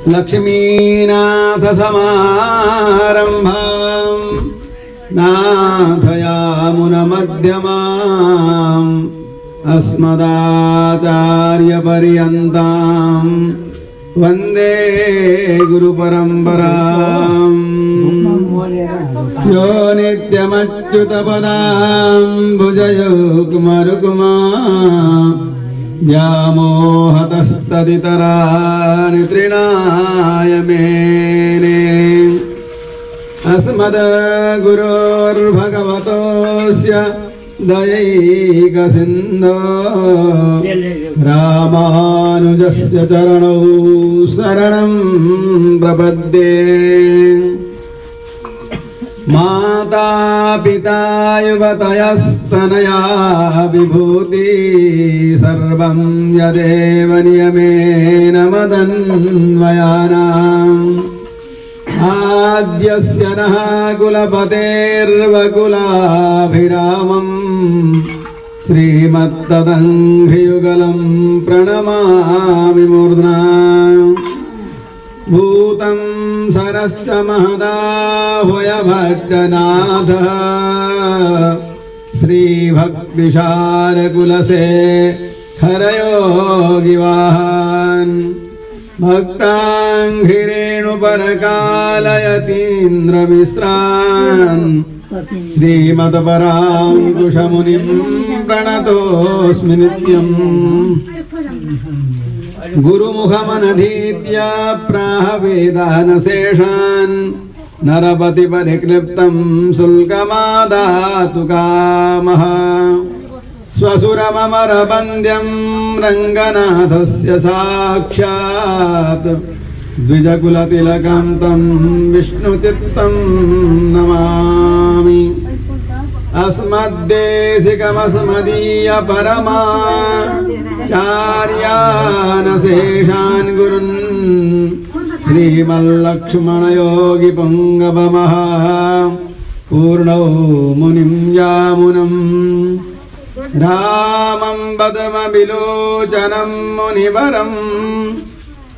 लक्ष्मीनाथ समारंभां नाथयामुन मध्यमाम् अस्मदाचार्य पर्यन्तां वन्दे गुरुपरम्पराम् यो नित्यमच्युतपदाम्बुजयुग्मरुक्मा व्यामोहतस्तदितराणि तृणाय मेने अस्मद्गुरोर्भगवतोऽस्य दयैकसिन्धो रामानुजस्य चरणौ शरणं प्रपद्ये। माता पिता युवतयस्तनया विभूति सर्वं यदेव नियमेन मदन्वयानाम् आद्यस्य नः कुलपतेर्वकुलाभिरामम् श्रीमत्तदङ्घ्रियुगलं प्रणमामि मूर्ध्ना। भूतं सरश्च महदाह्वय भट्टनाथः श्रीभक्तिसारकुलशेखरयोगिवाहान् भक्ताङ्घ्रिरेणुपरकालयतीन्द्रमिश्रान् श्रीमत्पराङ्कुशमुनिं प्रणतोऽस्मि नित्यम्। गुरुमुखमनधीत्य प्राह वेदानशेषान् नरपतिपरिक्लिप्तं शुल्कमादातु कामः। स्वसुरममरवन्द्यं रङ्गनाथस्य साक्षात् द्विजकुलतिलकं तं विष्णुचित्तं नमामि। अस्मद्देशिकमस्मदीयपरमाचार्यान् गुरुन् श्रीमल्लक्ष्मणयोगिपुङ्गवमः पूर्णौ मुनिं यामुनम् रामं पद्मविलोचनं मुनिवरं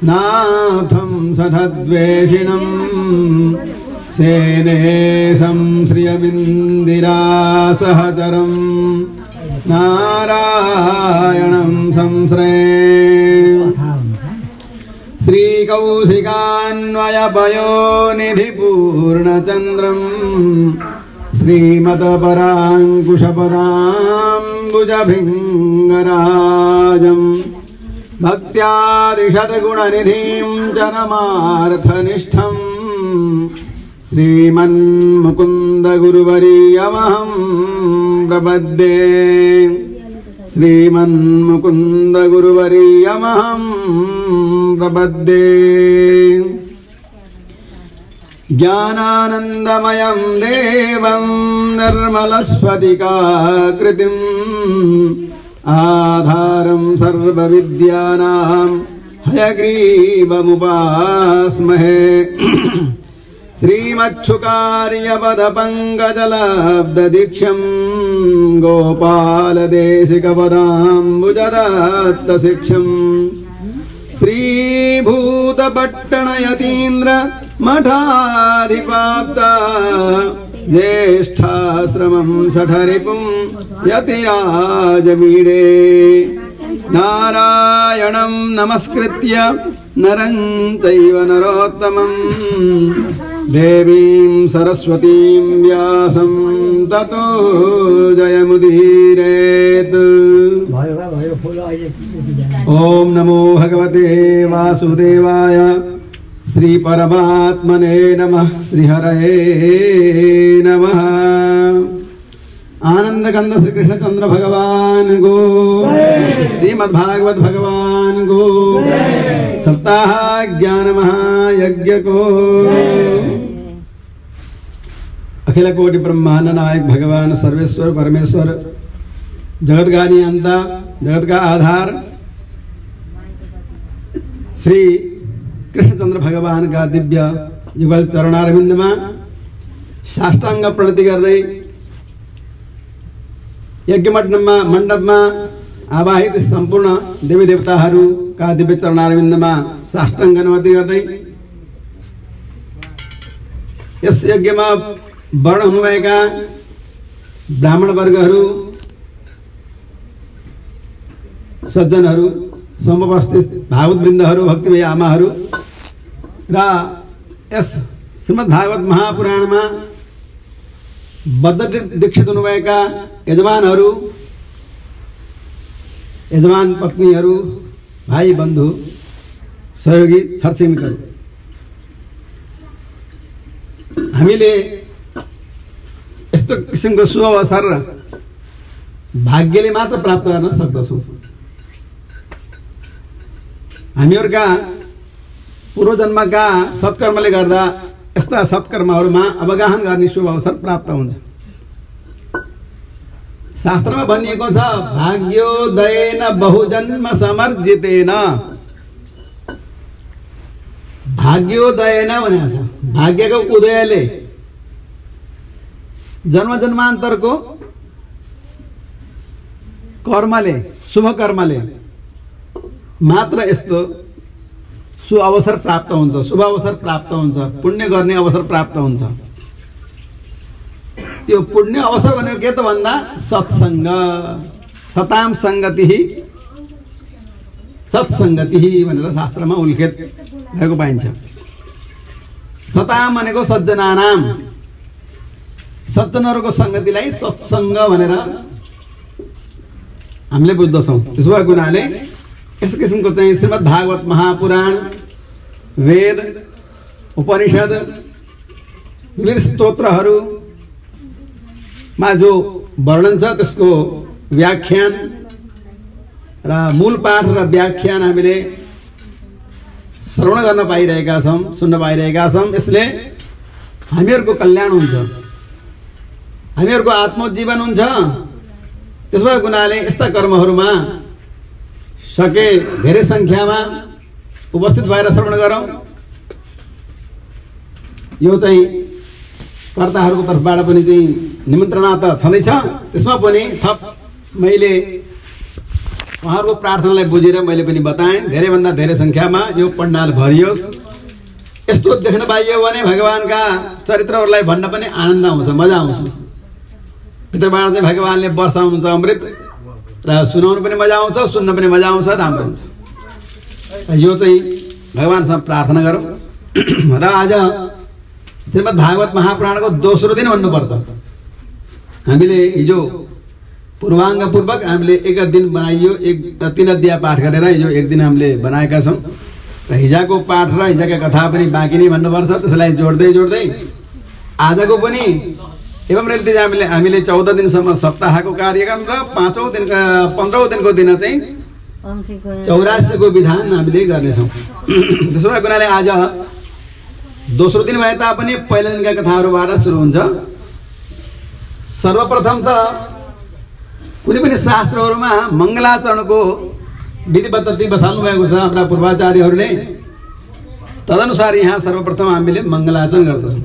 नाथं सठद्वेषिणं सेनेशं श्रियमिन्दिरासहचरं नारायणं संश्रये। श्रीकौशिकान्वयपयोनिधिपूर्णचन्द्रं श्रीमत्पराङ्कुशपदाम्बुजभृङ्गराजं भक्त्यादिशतगुणनिधिं चरमार्थनिष्ठं श्रीमन्मुकुन्दगुरुवर्यमहं प्रपद्ये। श्रीमन्मुकुन्दगुरुवर्यमहं प्रपद्ये। ज्ञानानन्दमयं देवं निर्मलस्फटिकाकृतिम् आधारं सर्वविद्यानां हयग्रीवमुपास्महे। श्रीमच्छुकार्यपदपङ्कजलब्धदीक्षं गोपालदेशिकपदाम्बुजदत्तशिक्षं श्रीभूतपट्टणयतीन्द्र मठाधिपाप्ता ज्येष्ठाश्रमं सठरिपुं यतिराजमीडे। नारायणं नमस्कृत्य नरं चैव नरोत्तमं देवीं सरस्वतीं व्यासं ततो जयमुदीरयेत्। ओम नमो भगवते वासुदेवाय श्री परमात्मने नमः। श्री हरये नमः। आनंद कंद श्री कृष्णचंद्र भगवान को, श्रीमद्भागवत भगवान को, सप्ताह ज्ञान महायज्ञ को, अखिल कोटि ब्रह्मांड नायक भगवान सर्वेश्वर परमेश्वर जगत का नियंता जगत का आधार श्री कृष्णचंद्र भगवान का दिव्य युगल चरणारविंद में साष्टांग प्रणति कर रही यज्ञ मंडप में आवाहित सम्पूर्ण देवी देवताहरूका दिव्य चरणारविन्दमा साष्टाङ्ग नमस्ते गर्दै यस यज्ञमा वर्ण हुनुभएका ब्राह्मण वर्गहरू, सज्जनहरू, समवस्थित भागवत वृन्दहरू, भक्तिमय आमाहरू र यस श्रीमद् भागवत महापुराणमा बद्ध दीक्षित हुनुभएका यजमानहरू, यजमान पत्नीहरू, भाइ बन्धु, सहयोगी छरछिमेकीहरू, हामीले यस्तो किसिमको सुअवसर भाग्यले मात्र प्राप्त गर्न सक्दछौँ। हामीहरूका पूर्वजन्मका सत्कर्मले गर्दा यस्ता सत्कर्महरूमा अवगाहन गर्ने शुभ अवसर प्राप्त हुन्छ। शास्त्रमा भनिएको छ भाग्योदयेन बहुजन्म समर्जितेन। भाग्योदयेन भनेको छ भाग्यको उदयले, जन्म जन्मान्तरको कर्मले, शुभ कर्मले मात्र यस्तो सु अवसर प्राप्त हुन्छ, शुभ अवसर प्राप्त हुन्छ, पुण्य गर्ने अवसर प्राप्त हुन्छ। त्यो पुण्य अवसर भनेको के त भन्दा सत्संग, सताम संगति, सत्संगति भनेर शास्त्रमा उल्लेख भएको पाइन्छ। सताम भनेको सज्जनानाम, सज्जनहरूको संगतिलाई सत्संग भनेर हामीले बुझ्दछौँ। त्यसो भएको हुनाले यस किसिमको चाहिँ श्रीमद् भागवत महापुराण, वेद, उपनिषद, विविध स्तोत्रहरूमा जो वर्णन छ त्यसको व्याख्यान र मूल पाठ र व्याख्यान हामीले श्रवण गर्न पाइरहेका छौँ, सुन्न पाइरहेका छौँ। यसले हामीहरूको कल्याण हुन्छ, हामीहरूको आत्मोज्जीवन हुन्छ। त्यसो भएको हुनाले यस्ता कर्महरूमा सके धेरै संख्यामा उपस्थित भएर श्रवण गरौँ। यो चाहिँ कर्ताहरूको तर्फबाट पनि चाहिँ निमन्त्रणा त छँदैछ, त्यसमा पनि थप मैले उहाँहरूको प्रार्थनालाई बुझेर मैले पनि बताएँ धेरैभन्दा धेरै संख्यामा यो पण्डाल भरियोस्। यस्तो देख्न पाइयो भने भगवानका चरित्रहरूलाई भन्न पनि आनन्द आउँछ, मजा आउँछ। भित्रबाट चाहिँ भगवानले वर्षाउनुहुन्छ अमृत र सुनाउनु पनि मजा आउँछ, सुन्न पनि मजा आउँछ, राम्रो हुन्छ। यो चाहिँ भगवानसँग प्रार्थना गरौँ। र आज श्रीमद् भागवत महापुराणको दोस्रो दिन भन्नुपर्छ। हामीले हिजो पूर्वाङ्ग पूर्वक हामीले एक दिन बनाइयो, 3 अध्याय पाठ गरेर हिजो एक दिन हामीले बनाएका छौँ र हिजोको पाठ र हिजोका कथा पनि बाँकी नै भन्नुपर्छ। त्यसलाई जोड्दै जोड्दै आजको पनि एवं रीति हामीले 14 दिनसम्म सप्ताहको कार्यक्रम र 15औं दिनको दिन चाहिँ 84 को विधान हामीले गर्नेछौँ। त्यसो भएको हुनाले आज दोस्रो दिन भए तापनि पहिलो दिनका कथाहरूबाट सुरु हुन्छ। सर्वप्रथम त कुनै पनि शास्त्रहरूमा मङ्गलाचरणको विधि पद्धति बसाल्नु भएको छ हाम्रा पूर्वाचार्यहरूले। तदनुसार यहाँ सर्वप्रथम हामीले मङ्गलाचरण गर्दछौँ।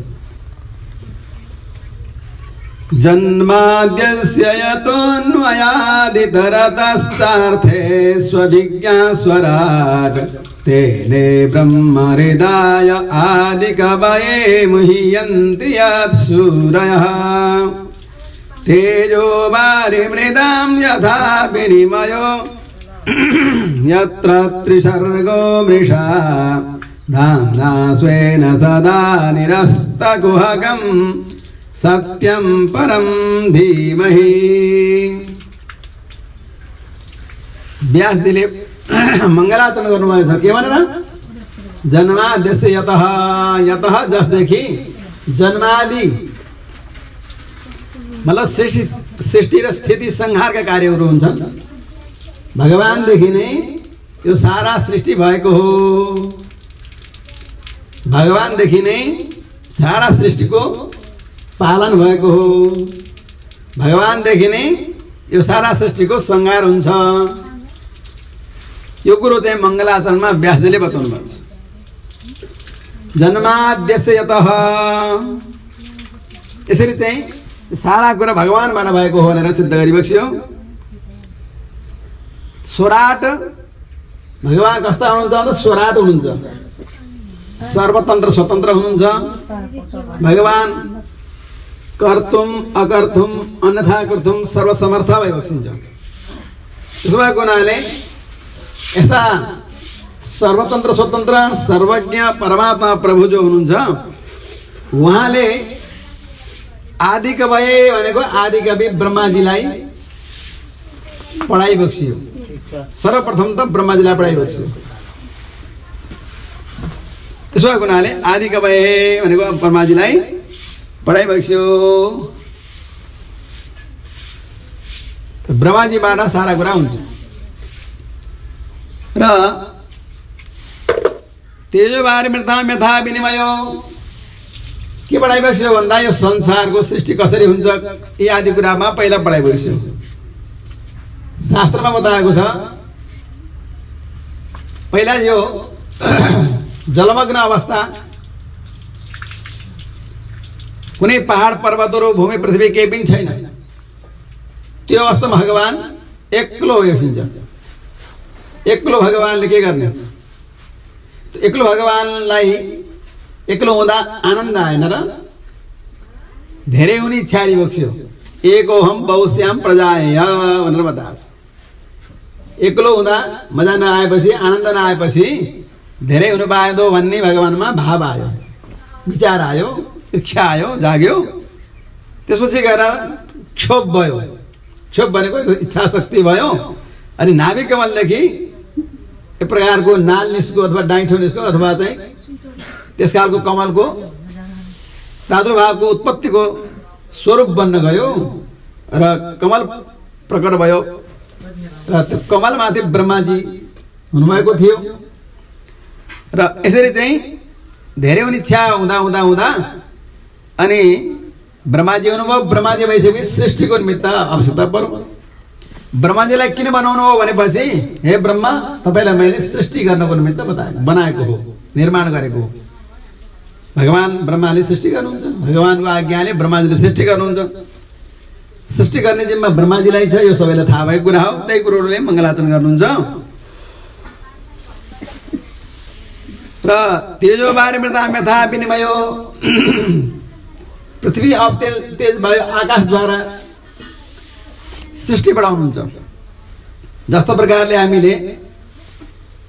जन्माद्यस्य यतोऽन्वयादितरतश्चार्थे स्वभिज्ञास्वराट् तेने ब्रह्महृदाय आदिकवये मुह्यन्ति यत्सूरयः तेजो वारिमृदां यथा विनिमयो यत्र त्रिसर्गो मृषा धाम्ना स्वेन सदा निरस्तकुहकम् सत्यं परं धीमहि। व्यासजीले मङ्गलाचरण गर्नुभएको छ के भनेर? जन्माद्यस्य यतः, यतः जसदेखि जन्मादि मतलब सृष्टि र स्थिति संहारका कार्यहरू हुन्छन्। भगवानदेखि नै यो सारा सृष्टि भएको हो, भगवानदेखि नै सारा सृष्टिको पालन भएको हो, भगवानदेखि नै यो सारा सृष्टिको संहार हुन्छ। यो कुरो चाहिँ मङ्गलाचरणमा व्यासजीले बताउनु भएको छ। जन्माद्यस्य यतः, यसरी चाहिँ सारा कुरा भगवानबाट भएको हो भनेर सिद्ध गरिबक्स्यो। स्वराट भगवान कस्ता हुनुहुन्छ भन्दा स्वराट हुनुहुन्छ, सर्वतन्त्र स्वतन्त्र हुनुहुन्छ। भगवान कर्तुम अकर्तुम अन्यथा कर्तुम सर्वसमर्थ भई बक्सिन्छ। त्यसो भएको हुनाले यस्ता सर्वतन्त्र स्वतन्त्र सर्वज्ञ परमात्मा प्रभु जो हुनुहुन्छ उहाँले आदि कवि भनेको आदि कवि ब्रह्माजीलाई पढाइ बक्सियो। सर्वप्रथम त ब्रह्माजीलाई पढाइ बक्सियो। त्यसो भएको हुनाले आदि कवि भनेको ब्रह्माजीलाई पढाइ बक्सियो। ब्रह्माजीबाट सारा कुरा हुन्छ। र तेजो बारे मृताम यथा विनिमय के पढाइ बक्सियो भन्दा यो संसारको सृष्टि कसरी हुन्छ यी आदि कुरामा पहिला पढाइ बक्सियो। शास्त्रमा बताएको छ पहिला यो जलमग्न अवस्था, कुनै पहाड पर्वतहरू भूमि पृथ्वी केही पनि छैन, त्यो अवस्थामा भगवान एक्लो बसिन्छ। एक्लो भगवानले के गर्ने? एक्लो भगवानलाई एक्लो हुँदा आनन्द आएन र धेरै हुने इच्छा बक्स्यो। एकोहम बहुश्याम प्रजाय भनेर बताएको छ। एक्लो हुँदा मजा नआएपछि आनन्द नआएपछि धेरै हुनु पाएदो भन्ने भगवानमा भाव आयो, विचार आयो, इच्छा आयो, जाग्यो। त्यसपछि गएर क्षोभ भयो। क्षोभ भनेको इच्छा शक्ति भयो। अनि नाभि कमलदेखि एक प्रकारको नाल निस्को अथवा डाइठो निस्को अथवा चाहिँ त्यस कालको कमलको प्रादुर्भावको उत्पत्तिको स्वरूप बन्न गयो र कमल प्रकट भयो। र त्यो कमलमाथि ब्रह्माजी हुनुभएको थियो। र यसरी चाहिँ धेरै हुने इच्छा हुँदा हुँदा हुँदा अनि ब्रह्माजी हुनुभयो। ब्रह्माजी भइसकेपछि सृष्टिको निमित्त आवश्यकता पर्यो। ब्रह्माजीलाई किन बनाउनु हो भनेपछि हे ब्रह्मा तपाईलाई मैले सृष्टि गर्नको निमित्त बनाएको हो, निर्माण गरेको हो। भगवान ब्रह्माले सृष्टि गर्नुहुन्छ। भगवानको आज्ञाले ब्रह्माजीले सृष्टि गर्नुहुन्छ। सृष्टि गर्ने जिम्मा ब्रह्माजीलाई छ। यो सबैलाई थाहा भएको कुरा हो। त्यही कुरोहरूले मङ्गलाचरण गर्नुहुन्छ। र तेजो बारे मृदा यथा विनिमय पृथ्वी अब तेज भयो आकाशद्वारा सृष्टि बढाउनुहुन्छ। जस्तो प्रकारले हामीले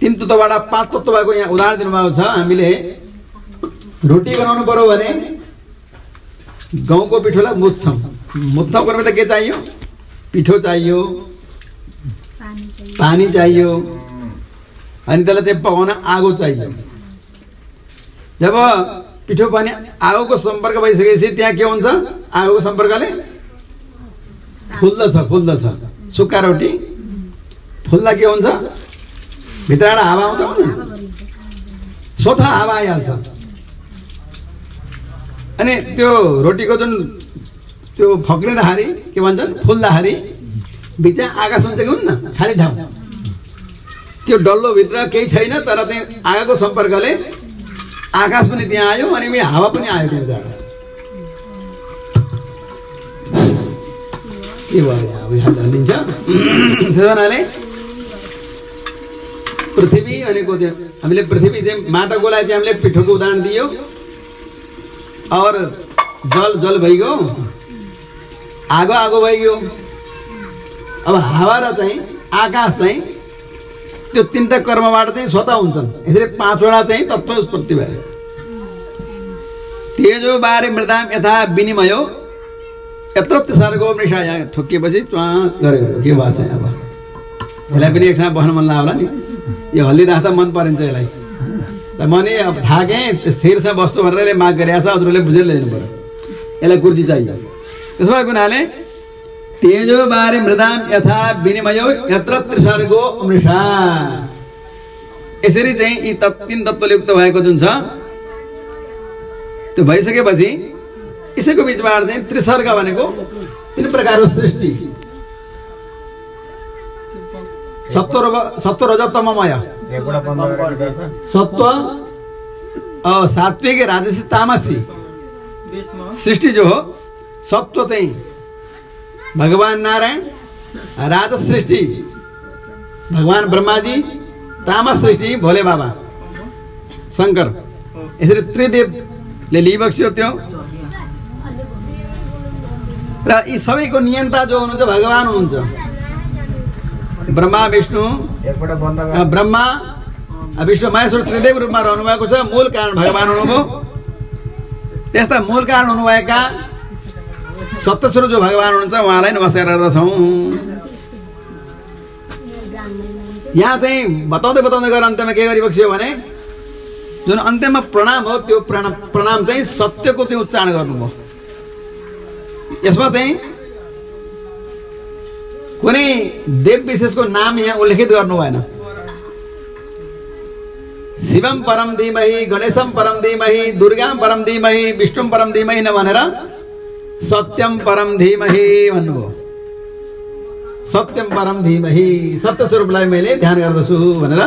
3 तत्त्वबाट 5 तत्त्व भएको यहाँ उदाहरण दिनुभएको छ। हामीले रोटी बनाउनु पर्यो भने गहुँको पिठोलाई मुछ्छौँ। मुछ्नको निमित्त के चाहियो? पिठो चाहियो, पानी चाहियो, अनि त्यसलाई चाहिँ पकाउन आगो चाहियो। जब पिठो पनि आगोको सम्पर्क भइसकेपछि त्यहाँ के हुन्छ? आगोको सम्पर्कले फुल्दछ। सुक्खा रोटी फुल्दा के हुन्छ? भित्रबाट हावा आउँछ, सोठा हावा आइहाल्छ। अनि त्यो रोटीको जुन त्यो फक्रिँदाखेरि के भन्छन्? फुल्दाखेरि भित्र आकाश हुन्छ कि हुन्न? खाली ठाउँ। त्यो डल्लो भित्र केही छैन, तर त्यहाँ आगोको सम्पर्कले आकाश पनि त्यहाँ आयो अनि हावा पनि आयो त्यहाँबाट। के भयो? अब हल्लिन्छ। त्यसो हुनाले पृथ्वी भनेको त्यो हामीले पृथ्वी चाहिँ माटोकोलाई चाहिँ हामीले पिठोको उदाहरण दियो। और जल भइगयो, आगो भइगयो। अब हावा र चाहिँ आकाश चाहिँ त्यो 3टा कर्मबाट चाहिँ स्वतः हुन्छन्। यसरी 5वटा चाहिँ तत्त्व उत्पत्ति भयो। तेजो बारे मृदाम यथा विनिमय यत्र सर्गो मृषा। यहाँ ठोकिएपछि च्वा गऱ्यो। के भएको छ? अब यसलाई पनि एक ठाउँ बस्न मन लाग्यो होला नि। यो हल्लिराख्दा मन परिन्छ यसलाई। र मैले अब थाकेँ स्थिरसँग बस्छु भनेर यसले माग गरिरहेको छ। हजुरहरूले बुझेर ल्याइदिनु पर्यो। यसलाई कुर्सी चाहियो। त्यसो भएको हुनाले तेजो बारे मृदाम यथा विनिमय यत्र त्रिसर्गो मृषा। यसरी चाहिँ यी 3 तत्त्वले युक्त भएको जुन छ त्यो भइसकेपछि यसैको बीचबाट चाहिँ त्रिसर्ग भनेको 3 प्रकारको सृष्टि। सत्व रज तममय। सत्व सात्विक राजसी तामसी सृष्टि जो हो। सत्व चाहिँ भगवान नारायण, राजस सृष्टि भगवान ब्रह्माजी, तामसृष्टि भोले बाबा, शङ्कर, यसरी त्रिदेवले लिइबक्स्यो त्यो। र यी सबैको नियन्ता जो हुनुहुन्छ भगवान हुनुहुन्छ। ब्रह्मा विष्णु ब्रह्मा विष्णु महेश्वर त्रिदेव रूपमा रहनु भएको छ। मूल कारण भगवान हुनुभयो। त्यस्ता मूल कारण हुनुभएका सप्तस्वरूप जो भगवान हुनुहुन्छ उहाँलाई नमस्कार गर्दछौँ। यहाँ चाहिँ बताउँदै गएर अन्त्यमा के गरिबक्स्यो भने जुन अन्त्यमा प्रणाम हो त्यो प्रणाम चाहिँ सत्यको चाहिँ उच्चारण गर्नुभयो। यसमा चाहिँ कुनै देव विशेषको नाम यहाँ उल्लेखित गर्नु भएन। शिवम परम धीमहि, गणेशम परम धीमहि, दुर्गाम परम धीमहि, विष्णुम परम धीमहि नभनेर सत्यम परम धीमहि भन्नुभयो। सत्यम परम धीमहि, सत्य स्वरूपलाई मैले ध्यान गर्दछु भनेर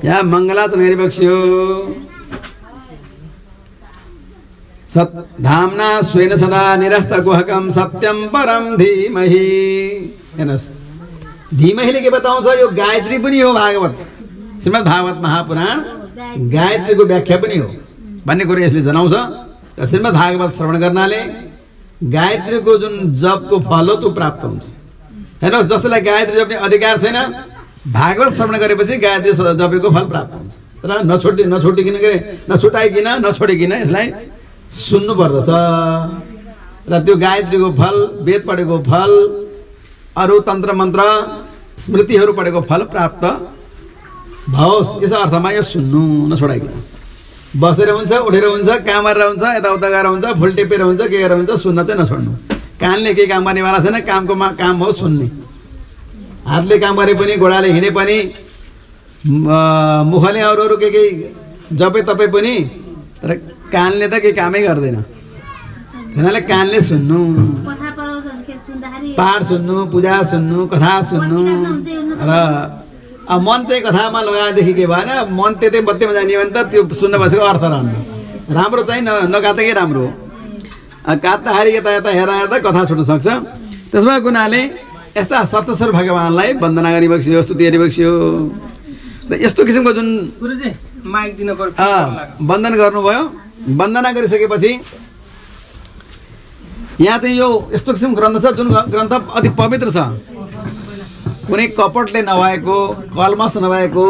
यहाँ मङ्गलाचरण गरिबक्स्यो। धामना स्वेन सदा निरस्त गुहकम सत्यम परम धीमहि। हेर्नुहोस्, धीमहिले के बताउँछ? यो गायत्री पनि हो। भागवत, श्रीमद् भागवत महापुराण गायत्रीको व्याख्या पनि हो भन्ने कुरो यसले जनाउँछ। र श्रीमद् भागवत श्रवण गर्नाले गायत्रीको जुन जपको फल हो त्यो प्राप्त हुन्छ। हेर्नुहोस्, जसलाई गायत्री जप्ने अधिकार छैन, भागवत श्रवण गरेपछि गायत्री जपेको फल प्राप्त हुन्छ। तर नछुटाइकन नछोडिकन यसलाई सुन्नु पर्दछ। र त्यो गायत्रीको फल, वेद पढेको फल, अरू तन्त्र मन्त्र स्मृतिहरू पढेको फल प्राप्त भओस्, यस अर्थमा यो सुन्नु नछोडाइकन। बसेर हुन्छ, उठेर हुन्छ, काम गरेर हुन्छ, यताउता गएर हुन्छ, फुल टेपेर हुन्छ, के गरेर हुन्छ, सुन्न चाहिँ नछोड्नु। कानले केही काम गर्नेवाला छैन, कामको काम हो सुन्ने। हातले काम गरे पनि, घोडाले हिँडे पनि, मुखले अरू के जपे तपे पनि, तर कानले त केही कामै गर्दैन। त्यसैले कानले सुन्नु, पाठ सुन्नु, पूजा सुन्नु, कथा सुन्नु। र मन चाहिँ कथामा लगाएदेखि के भएन, मन त्यतै बत्तीमा जाने भने त त्यो सुन्न बसेको अर्थ राम्रो चाहिँ नगातेकै राम्रो हो। काट्दाखेरि यता यता हेर्दा कथा छुट्न सक्छ। त्यसमा गुनाले यस्ता सप्तस्वर भगवानलाई वन्दना गरिबक्स्यो, स्तुति गरिबक्स्यो। र यस्तो किसिमको जुन वन्दन गर्नुभयो, वन्दना गरिसकेपछि यहाँ चाहिँ यो यस्तो किसिमको ग्रन्थ छ जुन ग्रन्थ अति पवित्र छ। कुनै कपटले नभएको, कलमस नभएको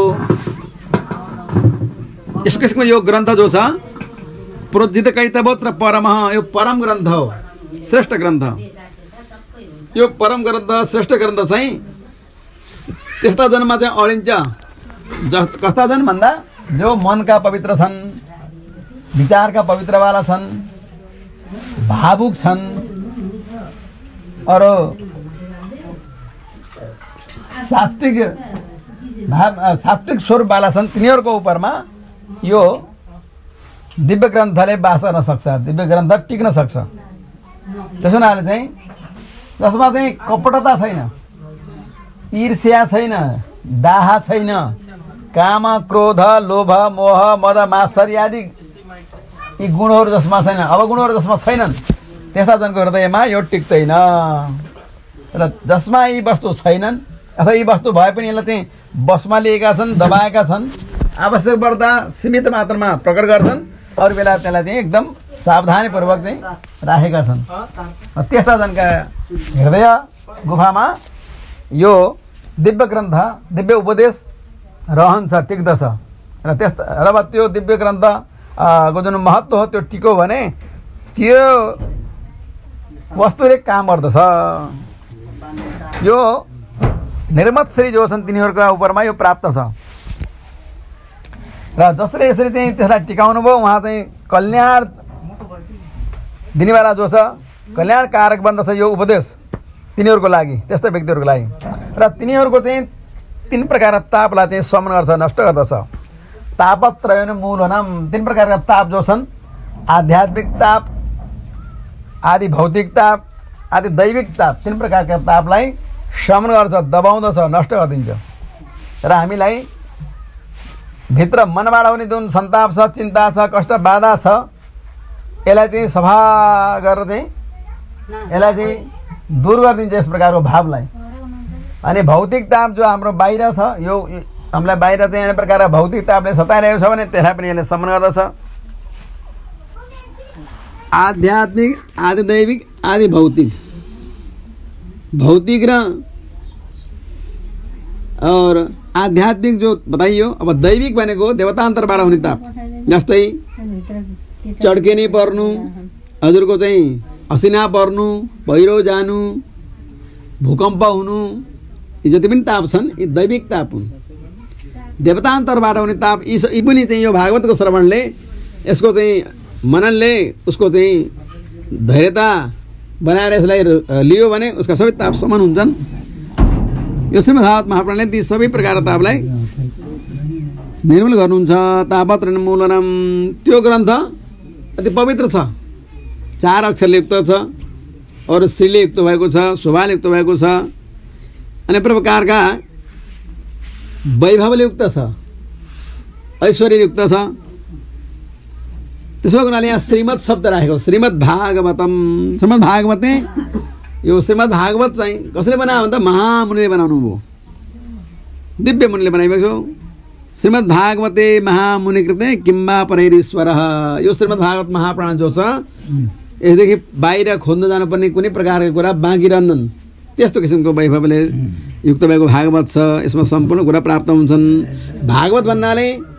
यस किसिमको यो ग्रन्थ जो छ प्रोज्जित कैतवोत्र परमः, यो परम ग्रन्थ हो, श्रेष्ठ ग्रन्थ। यो परम ग्रन्थ, श्रेष्ठ ग्रन्थ चाहिँ त्यस्ता जनमा चाहिँ अडिन्छ। कस्ता जन भन्दा जो मनका पवित्र छन्, विचारका पवित्रवाला छन्, भावुक छन्, अरू सात्विक स्वरूपवाला छन्, तिनीहरूको उपरमा यो दिव्य ग्रन्थले बास गर्न सक्छ, दिव्य ग्रन्थ टिक्न सक्छ। त्यसो हुनाले चाहिँ जसमा चाहिँ कपटता छैन, ईर्ष्या छैन, डाहा छैन, काम क्रोध लोभ मोह मद मात्सर्य आदि यी गुणहरू जसमा छैन, अवगुणहरू जसमा छैनन्, त्यस्ता जनको हृदयमा यो टिक्दैन। र जसमा यी वस्तु छैनन् अथवा यी वस्तु भए पनि यसलाई चाहिँ बसमा लिएका छन्, दबाएका छन्, आवश्यक पर्दा सीमित मात्रामा प्रकट गर्छन्, अरू बेला त्यसलाई चाहिँ एकदम सावधानीपूर्वक चाहिँ राखेका छन्। त्यस्ता जनका हृदय गुफामा यो दिव्य ग्रन्थ, दिव्य उपदेश रहन्छ, टिक्दछ। र त्यो दिव्य ग्रन्थको जुन महत्त्व हो त्यो टिक्यो भने त्यो वस्तुले काम गर्दछ। यो निर्मत श्री जो छन् तिनीहरूका उपरमा यो प्राप्त छ। र जसले यसरी चाहिँ त्यसलाई टिकाउनु भयो उहाँ चाहिँ कल्याण दिनेवाला जो छ, कल्याणकारक बन्दछ यो उपदेश तिनीहरूको लागि, त्यस्ता व्यक्तिहरूको लागि। र तिनीहरूको चाहिँ 3 प्रकारका तापलाई चाहिँ शमन गर्छ, नष्ट गर्दछ। तापत्रयन मूलनम, 3 प्रकारका ताप जो छन्, आध्यात्मिक ताप, आदि भौतिक ताप, आदि दैविक ताप, 3 प्रकारका तापलाई शमन गर्छ, दबाउँदछ, नष्ट गरिदिन्छ। र हामीलाई भित्र मनबाट आउने जुन सन्ताप छ, चिन्ता छ, कष्ट बाधा छ, यसलाई चाहिँ सफा गरेर चाहिँ यसलाई चाहिँ दूर गरिदिन्छ। यस प्रकारको भावलाई अनि भौतिक ताप जो हाम्रो बाहिर छ, यो हामीलाई बाहिर चाहिँ यस प्रकारका भौतिक तापले सताइरहेको छ भने त्यसलाई पनि यसले सम्मान गर्दछ। आध्यात्मिक, आदि दैविक, आदि भौतिक। भौतिक र और आध्यात्मिक जो बताइयो। अब दैविक भनेको देवतान्तरबाट हुने ताप, जस्तै चड्केनी पर्नु, हजुरको चाहिँ असिना पर्नु, पहिरो जानु, भूकम्प हुनु, यी जति पनि ताप छन् यी दैविक ताप हुन्। देवतान्तरबाट हुने ताप यी पनि चाहिँ यो भागवतको श्रवणले, यसको चाहिँ मननले उसको चाहिँ धैर्यता बनाएर यसलाई लियो भने उसका सबै ताप समान हुन्छन्। यो श्रीमद्भागवत महापुराणले ती सबै प्रकारका तापलाई निर्मूल गर्नुहुन्छ। तापत निर्मूलनम, त्यो ग्रन्थ अति पवित्र छ, 4 अक्षरले युक्त छ और श्रीले युक्त भएको छ, शोभाले युक्त भएको छ, अन्य प्रकारका वैभवले युक्त छ, ऐश्वर्य युक्त छ। त्यसो हुनाले यहाँ श्रीमद् शब्द राखेको, श्रीमद् भागवतम। श्रीमद् भागवते, यो श्रीमद् भागवत चाहिँ कसले बनायो भने त महामुनिले बनाउनु भयो, दिव्य मुनिले बनाइएको छ। श्रीमद् भागवते महामुनि कृते किम्बा परैरीश्वरः। यो श्रीमद् भागवत महापुराण जो छ यसदेखि बाहिर खोज्न जानुपर्ने कुनै प्रकारको कुरा बाँकी रहन्नन्। त्यस्तो किसिमको वैभवले युक्त भएको भागवत छ। यसमा सम्पूर्ण कुरा प्राप्त हुन्छन्। भागवत भन्नाले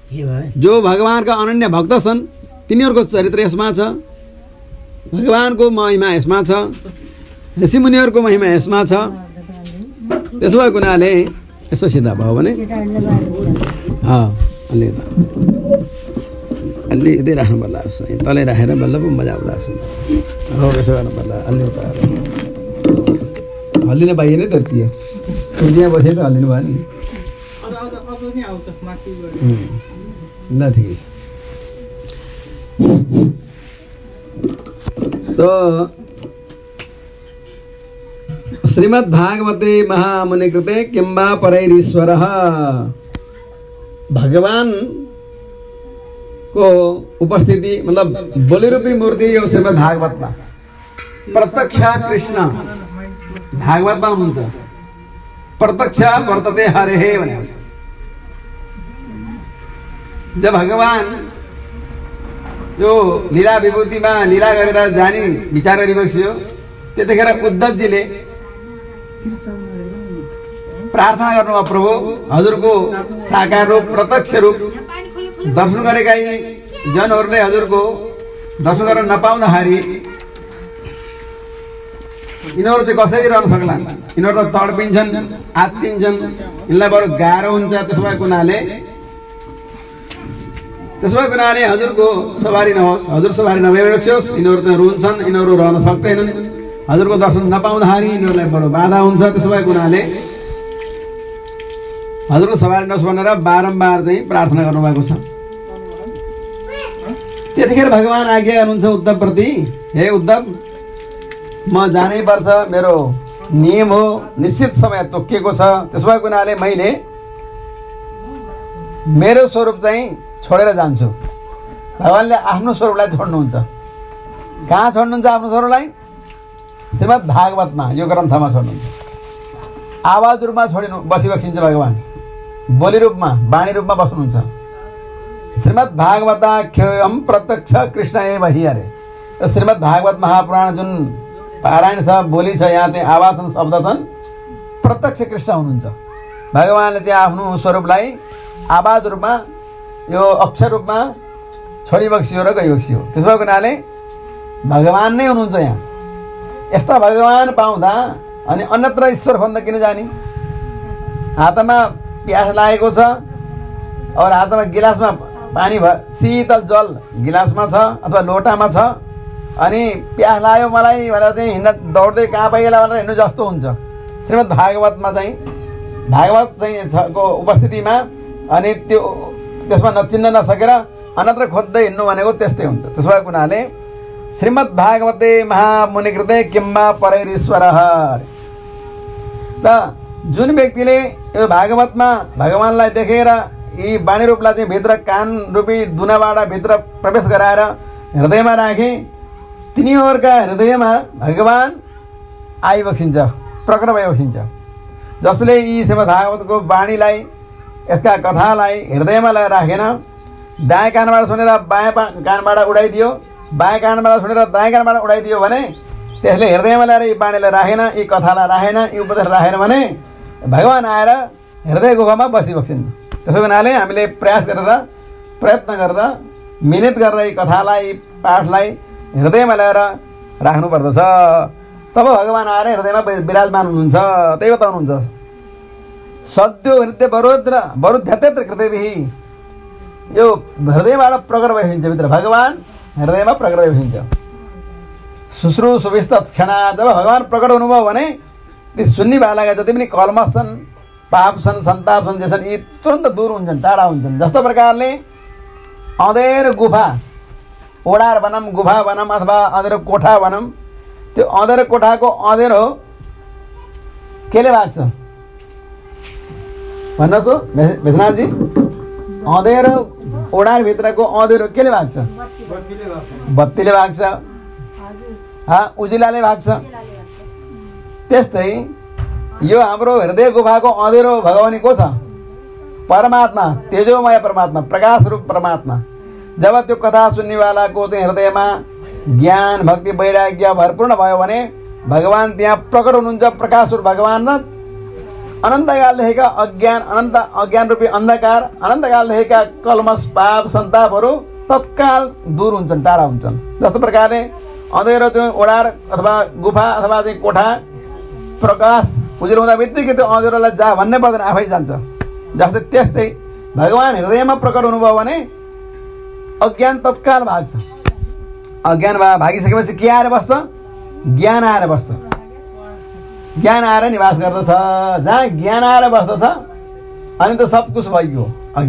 जो भगवानका अनन्य भक्त छन् तिनीहरूको चरित्र यसमा छ, भगवानको महिमा यसमा छ, ऋषिमुनिहरूको महिमा यसमा छ। त्यसो भएको हुनाले यसो सिधा भयो भने अलि यतै राख्नु पर्ला, तलै राखेर बल्ल पो मजा आउला। हो यसो गर्नु पर्ला, अलि उता हल्लिने बाहिर नै त्यति हो। त्यहाँ बसे त हल्लिनु भयो नि। ल ठिकै छ। तो श्रीमद् भागवते महामुनि कृते किम्बा परैरीश्वरः। भगवान को उपस्थिति मतलब बलिरूपी मूर्ति यो श्रीमद् भागवतमा प्रत्यक्ष कृष्ण भागवतमा हुनुहुन्छ। प्रत्यक्ष वर्तते हरेः भनेको छ। जब भगवान यो लीला विभूतिमा लीला गरेर जाने विचार गरिबक्सियो त्यतिखेर उद्धवजीले प्रार्थना गर्नुभयो, प्रभु हजुरको साकार रूप प्रत्यक्ष रूप दर्शन गरेका यी जनहरूले हजुरको दर्शन गर्न नपाउँदाखेरि यिनीहरू चाहिँ कसरी रहन सक्ला? यिनीहरू त तडपिन्छन्, आत्तिन्छन्, यिनलाई बरु गाह्रो हुन्छ। त्यसो भएको हुनाले हजुरको सवारी नहोस्, हजुर सवारी नभइबक्सियोस्। यिनीहरू त रुन्छन्, यिनीहरू रहन सक्दैनन्। हजुरको दर्शन नपाउँदाखेरि यिनीहरूलाई बडो बाधा हुन्छ। त्यसो भएको हुनाले हजुरको सवारी नहोस् भनेर बारम्बार चाहिँ प्रार्थना गर्नुभएको छ। त्यतिखेर भगवान आज्ञा गर्नुहुन्छ उद्धव प्रति, हे उद्धव म जानै पर्छ, मेरो नियम हो, निश्चित समय तोकिएको छ। त्यसो भएको हुनाले मैले मेरो स्वरूप चाहिँ छोडेर जान्छु। भगवानले आफ्नो स्वरूपलाई छोड्नुहुन्छ। कहाँ छोड्नुहुन्छ आफ्नो स्वरूपलाई? श्रीमद् भागवतमा यो ग्रन्थमा छोड्नुहुन्छ। आवाज रूपमा छोडिनु बसिबक्सिन्छ भगवान, बोली रूपमा वाणी रूपमा बस्नुहुन्छ। श्रीमद् भागवताख्यम प्रत्यक्ष कृष्ण एव हि अरे। श्रीमद् भागवत महापुराण जुन पारायण छ, बोली छ, यहाँ चाहिँ आवाज छन्, शब्द छन्, प्रत्यक्ष कृष्ण हुनुहुन्छ। भगवानले चाहिँ आफ्नो स्वरूपलाई आवाज रूपमा यो अक्षर रूपमा छोडिबक्सियो र गइबक्सियो। त्यसो भएको हुनाले भगवान नै हुनुहुन्छ यहाँ। यस्ता भगवान पाउँदा अनि अन्यत्र ईश्वर खोज्न किन जाने? हातमा प्यास लागेको छ और हातमा गिलासमा पानी शीतल जल गिलासमा छ अथवा लोटामा छ अनि प्यास लाग्यो मलाई भनेर चाहिँ हिँड्न दौड्दै कहाँ पाइएला भनेर हिँड्नु जस्तो हुन्छ। श्रीमद् भागवतमा चाहिँ भागवत चाहिँ को उपस्थितिमा अनि त्यो त्यसमा नचिन्न नसकेर अन्यत्र खोज्दै हिँड्नु भनेको त्यस्तै हुन्छ। त्यसो भएको हुनाले श्रीमद् भागवते महामुनि कृते किम्बा परैरीश्वरः। र जुन व्यक्तिले यो भागवतमा भगवानलाई देखेर यी वाणी रूपलाई चाहिँ भित्र कान रूपी दुनाबाट भित्र प्रवेश गराएर हृदयमा राखे, तिनीहरूका हृदयमा भगवान आइबक्सिन्छ, प्रकट भइबक्सिन्छ। जसले यी श्रीमद् भागवतको वाणीलाई यसका कथालाई हृदयमा राखेन, दायाँ कानबाट सुनेर बायाँ कानबाट उडाइदियो, बायाँ कानबाट सुनेर दायाँ कानबाट उडाइदियो भने त्यसले हृदयमा ल्याएर यी वाणीलाई राखेन, यी कथालाई राखेन, यी उपदेश राखेन भने भगवान आएर हृदय गुफामा बसिबक्सिन्। त्यसो हुनाले हामीले प्रयास गरेर, प्रयत्न गरेर, मिहिनेत गरेर यी कथालाई, पाठलाई हृदयमा ल्याएर राख्नुपर्दछ। तब भगवान आएर हृदयमा विराजमान हुनुहुन्छ। त्यही बताउनुहुन्छ, सद्यो हृदय वरुध्यतेत्र कृतेभिः। यो हृदयबाट प्रकट भइन्छ, भित्र भगवान हृदयमा प्रकट भइन्छ। शुश्रूषुभिस्तत् क्षणात्, जब भगवान प्रकट हुनुभयो भने ती सुन्नेवालाका जति पनि कलमस छन्, पाप छन्, सन्ताप छन्, जे छन्, यी तुरन्त दूर हुन्छन्, टाढा हुन्छन्। जस्तो प्रकारले अँधेरो गुफा, ओडार भनौँ, गुफा भनौँ अथवा अँधेरो कोठा भनौँ, त्यो अँधेरो कोठाको अँधेरो केले भाग्छ भन्नुहोस् त भेषनाथजी? अँधेरो ओडारभित्रको अँधेरो केले भाग्छ? बत्तीले भाग्छ, उजिलाले भाग्छ। त्यस्तै यो हाम्रो हृदय गुफाको अँधेरो भगवानी को छ? परमात्मा, तेजोमय परमात्मा, प्रकाश रूप परमात्मा। जब त्यो कथा सुन्नेवालाको चाहिँ हृदयमा ज्ञान, भक्ति, वैराग्य भरपूर्ण भयो भने भगवान त्यहाँ प्रकट हुनुहुन्छ। प्रकाश रूप भगवान र अनन्तकाल लेखेका अज्ञान, अनन्त अज्ञान रूपी अन्धकार, अनन्तकाल लेखेका कलमस, पाप, सन्तापहरू तत्काल दूर हुन्छन्, टाढा हुन्छन्। जस्तो प्रकारले अँधेरो चाहिँ ओडार अथवा गुफा अथवा चाहिँ कोठा प्रकाश उजुर हुँदा बित्तिकै त्यो अँधेरोलाई जा भन्नै पर्दैन, आफै जान्छ। जस्तै त्यस्तै भगवान हृदयमा प्रकट हुनुभयो भने अज्ञान तत्काल भाग्छ। अज्ञान भागिसकेपछि के आएर बस्छ? ज्ञान आएर बस्छ। ज्ञान आएर निवास गर्दछ। जहाँ ज्ञान आएर बस्दछ अनि त सब कुछ भइगयो।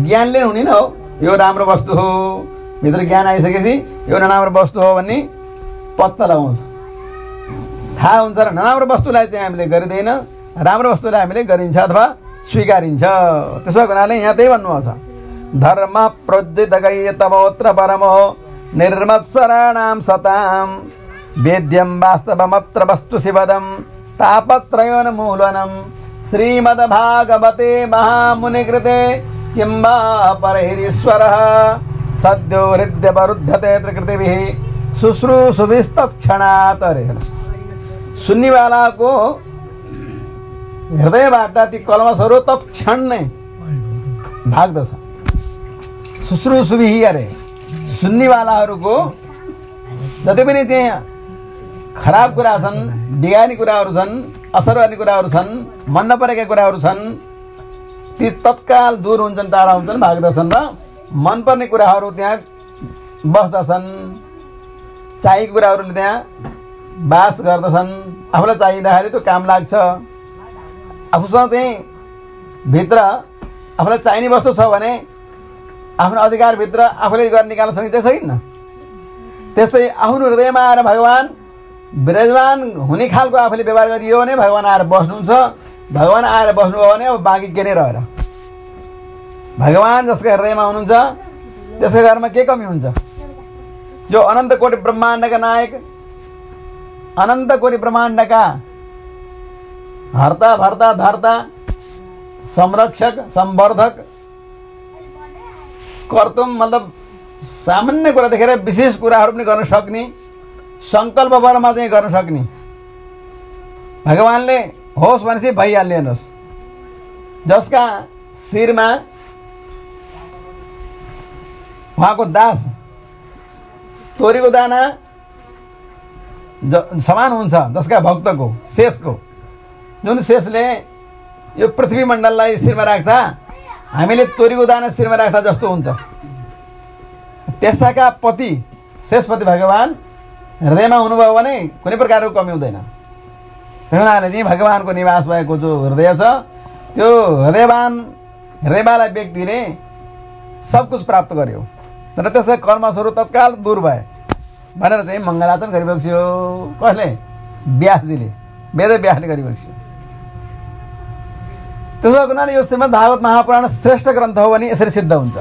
ज्ञानले हुने न हो यो राम्रो वस्तु हो, भित्र ज्ञान आइसकेपछि यो नराम्रो वस्तु हो भन्ने पत्ता लगाउँछ, थाहा हुन्छ। र नराम्रो वस्तुलाई चाहिँ हामीले गरिँदैन, राम्रो वस्तुलाई हामीले गरिन्छ अथवा स्वीकारिन्छ। त्यसो हुनाले यहाँ त्यही भन्नुभएको छ, धर्म प्रोज्जितगैतमोत्र परमो निर्मत्सराणां सतां वेद्यं वास्तवमत्र वस्तु शिवदं तापत्रयोन्मूलनं श्रीमद्भागवते महामुनिकृते किं वा परैरीश्वरः सद्यो हृद्यवरुध्यते त्रिकृतिभिः शुश्रूषुभिस्तत्क्षणात्। सुन्नेवालाको हृदयबाट ती कलमसहरू तत्क्षण नै भाग्दछ। शुश्रूषुभिः अरे सुन्नेवालाहरूको जति पनि त्यहाँ खराब कुरा छन्, बिगार्ने कुराहरू छन्, असर गर्ने कुराहरू छन्, मन नपरेका कुराहरू छन्, ती तत्काल दूर हुन्छन्, टाढा हुन्छन्, भाग्दछन् र मनपर्ने कुराहरू त्यहाँ बस्दछन्। चाहिएको कुराहरूले त्यहाँ बास गर्दछन्। आफूलाई चाहिँदाखेरि त्यो काम लाग्छ। आफूसँग चाहिँ भित्र आफूलाई चाहिने वस्तु छ भने आफ्नो अधिकारभित्र आफूले गर्न निकाल्न सकिन्छ सकिन्न? त्यस्तै आफ्नो हृदयमा आएर भगवान विराजमान हुने खालको आफूले व्यवहार गरियो भने भगवान आएर बस्नुहुन्छ। भगवान आएर बस्नुभयो भने अब बाँकी के नै रहेर। भगवान जसका हृदयमा हुनुहुन्छ त्यसको घरमा के कमी हुन्छ? जो अनन्त कोटि ब्रह्माण्डका नायक, अनन्त कोटि ब्रह्माण्डका हर्ता भर्ता धर्ता संरक्षक संवर्धक कर्तुम, मतलब सामान्य कुरा देखेर विशेष कुराहरू पनि गर्न सक्ने, सङ्कल्प बलमा चाहिँ गर्न सक्ने भगवानले होस् भनेपछि भइहाल्ने। हेर्नुहोस्, जसका शिरमा उहाँको दास तोरीको दाना समान हुन्छ, जसका भक्तको शेषको, जुन शेषले यो पृथ्वी मण्डललाई शिरमा राख्दा हामीले तोरीको दाना शिरमा राख्दा जस्तो हुन्छ, त्यस्ताका पति शेषपति भगवान हृदयमा हुनुभयो भने कुनै प्रकारको कमी हुँदैन। त्यही हुनाले चाहिँ भगवानको निवास भएको जो हृदय छ त्यो हृदयवाला व्यक्तिले सब कुछ प्राप्त गर्यो र त्यसका कर्महरू तत्काल दूर भए भनेर चाहिँ मङ्गलाचरण गरिबक्स्यो। कसले? व्यासजीले, वेद व्यासले गरिबक्स्यो। त्यसो भएको हुनाले यो श्रीमद् भागवत महापुराण श्रेष्ठ ग्रन्थ हो भने यसरी सिद्ध हुन्छ।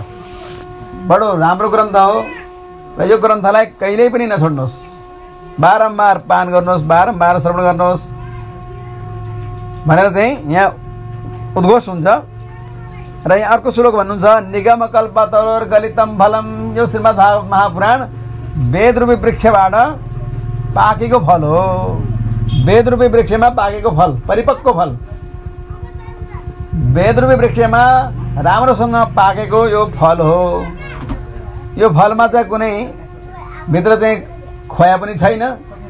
बडो राम्रो ग्रन्थ हो र यो ग्रन्थलाई कहिल्यै पनि नछोड्नुहोस्। बारम्बार पान गर्नुहोस्, बारम्बार श्रवण गर्नुहोस् भनेर चाहिँ यहाँ उद्घोष हुन्छ। र यहाँ अर्को श्लोक भन्नुहुन्छ निगम कल्पतरोर गलितम फलम। यो श्रीमद् महापुराण वेदरूपी वृक्षबाट पाकेको फल हो। वेदरूपी वृक्षमा पाकेको फल, परिपक्व फल, वेदरूपी वृक्षमा राम्रोसँग पाकेको यो फल हो। यो फलमा चाहिँ कुनै भित्र चाहिँ खोया पनि छैन,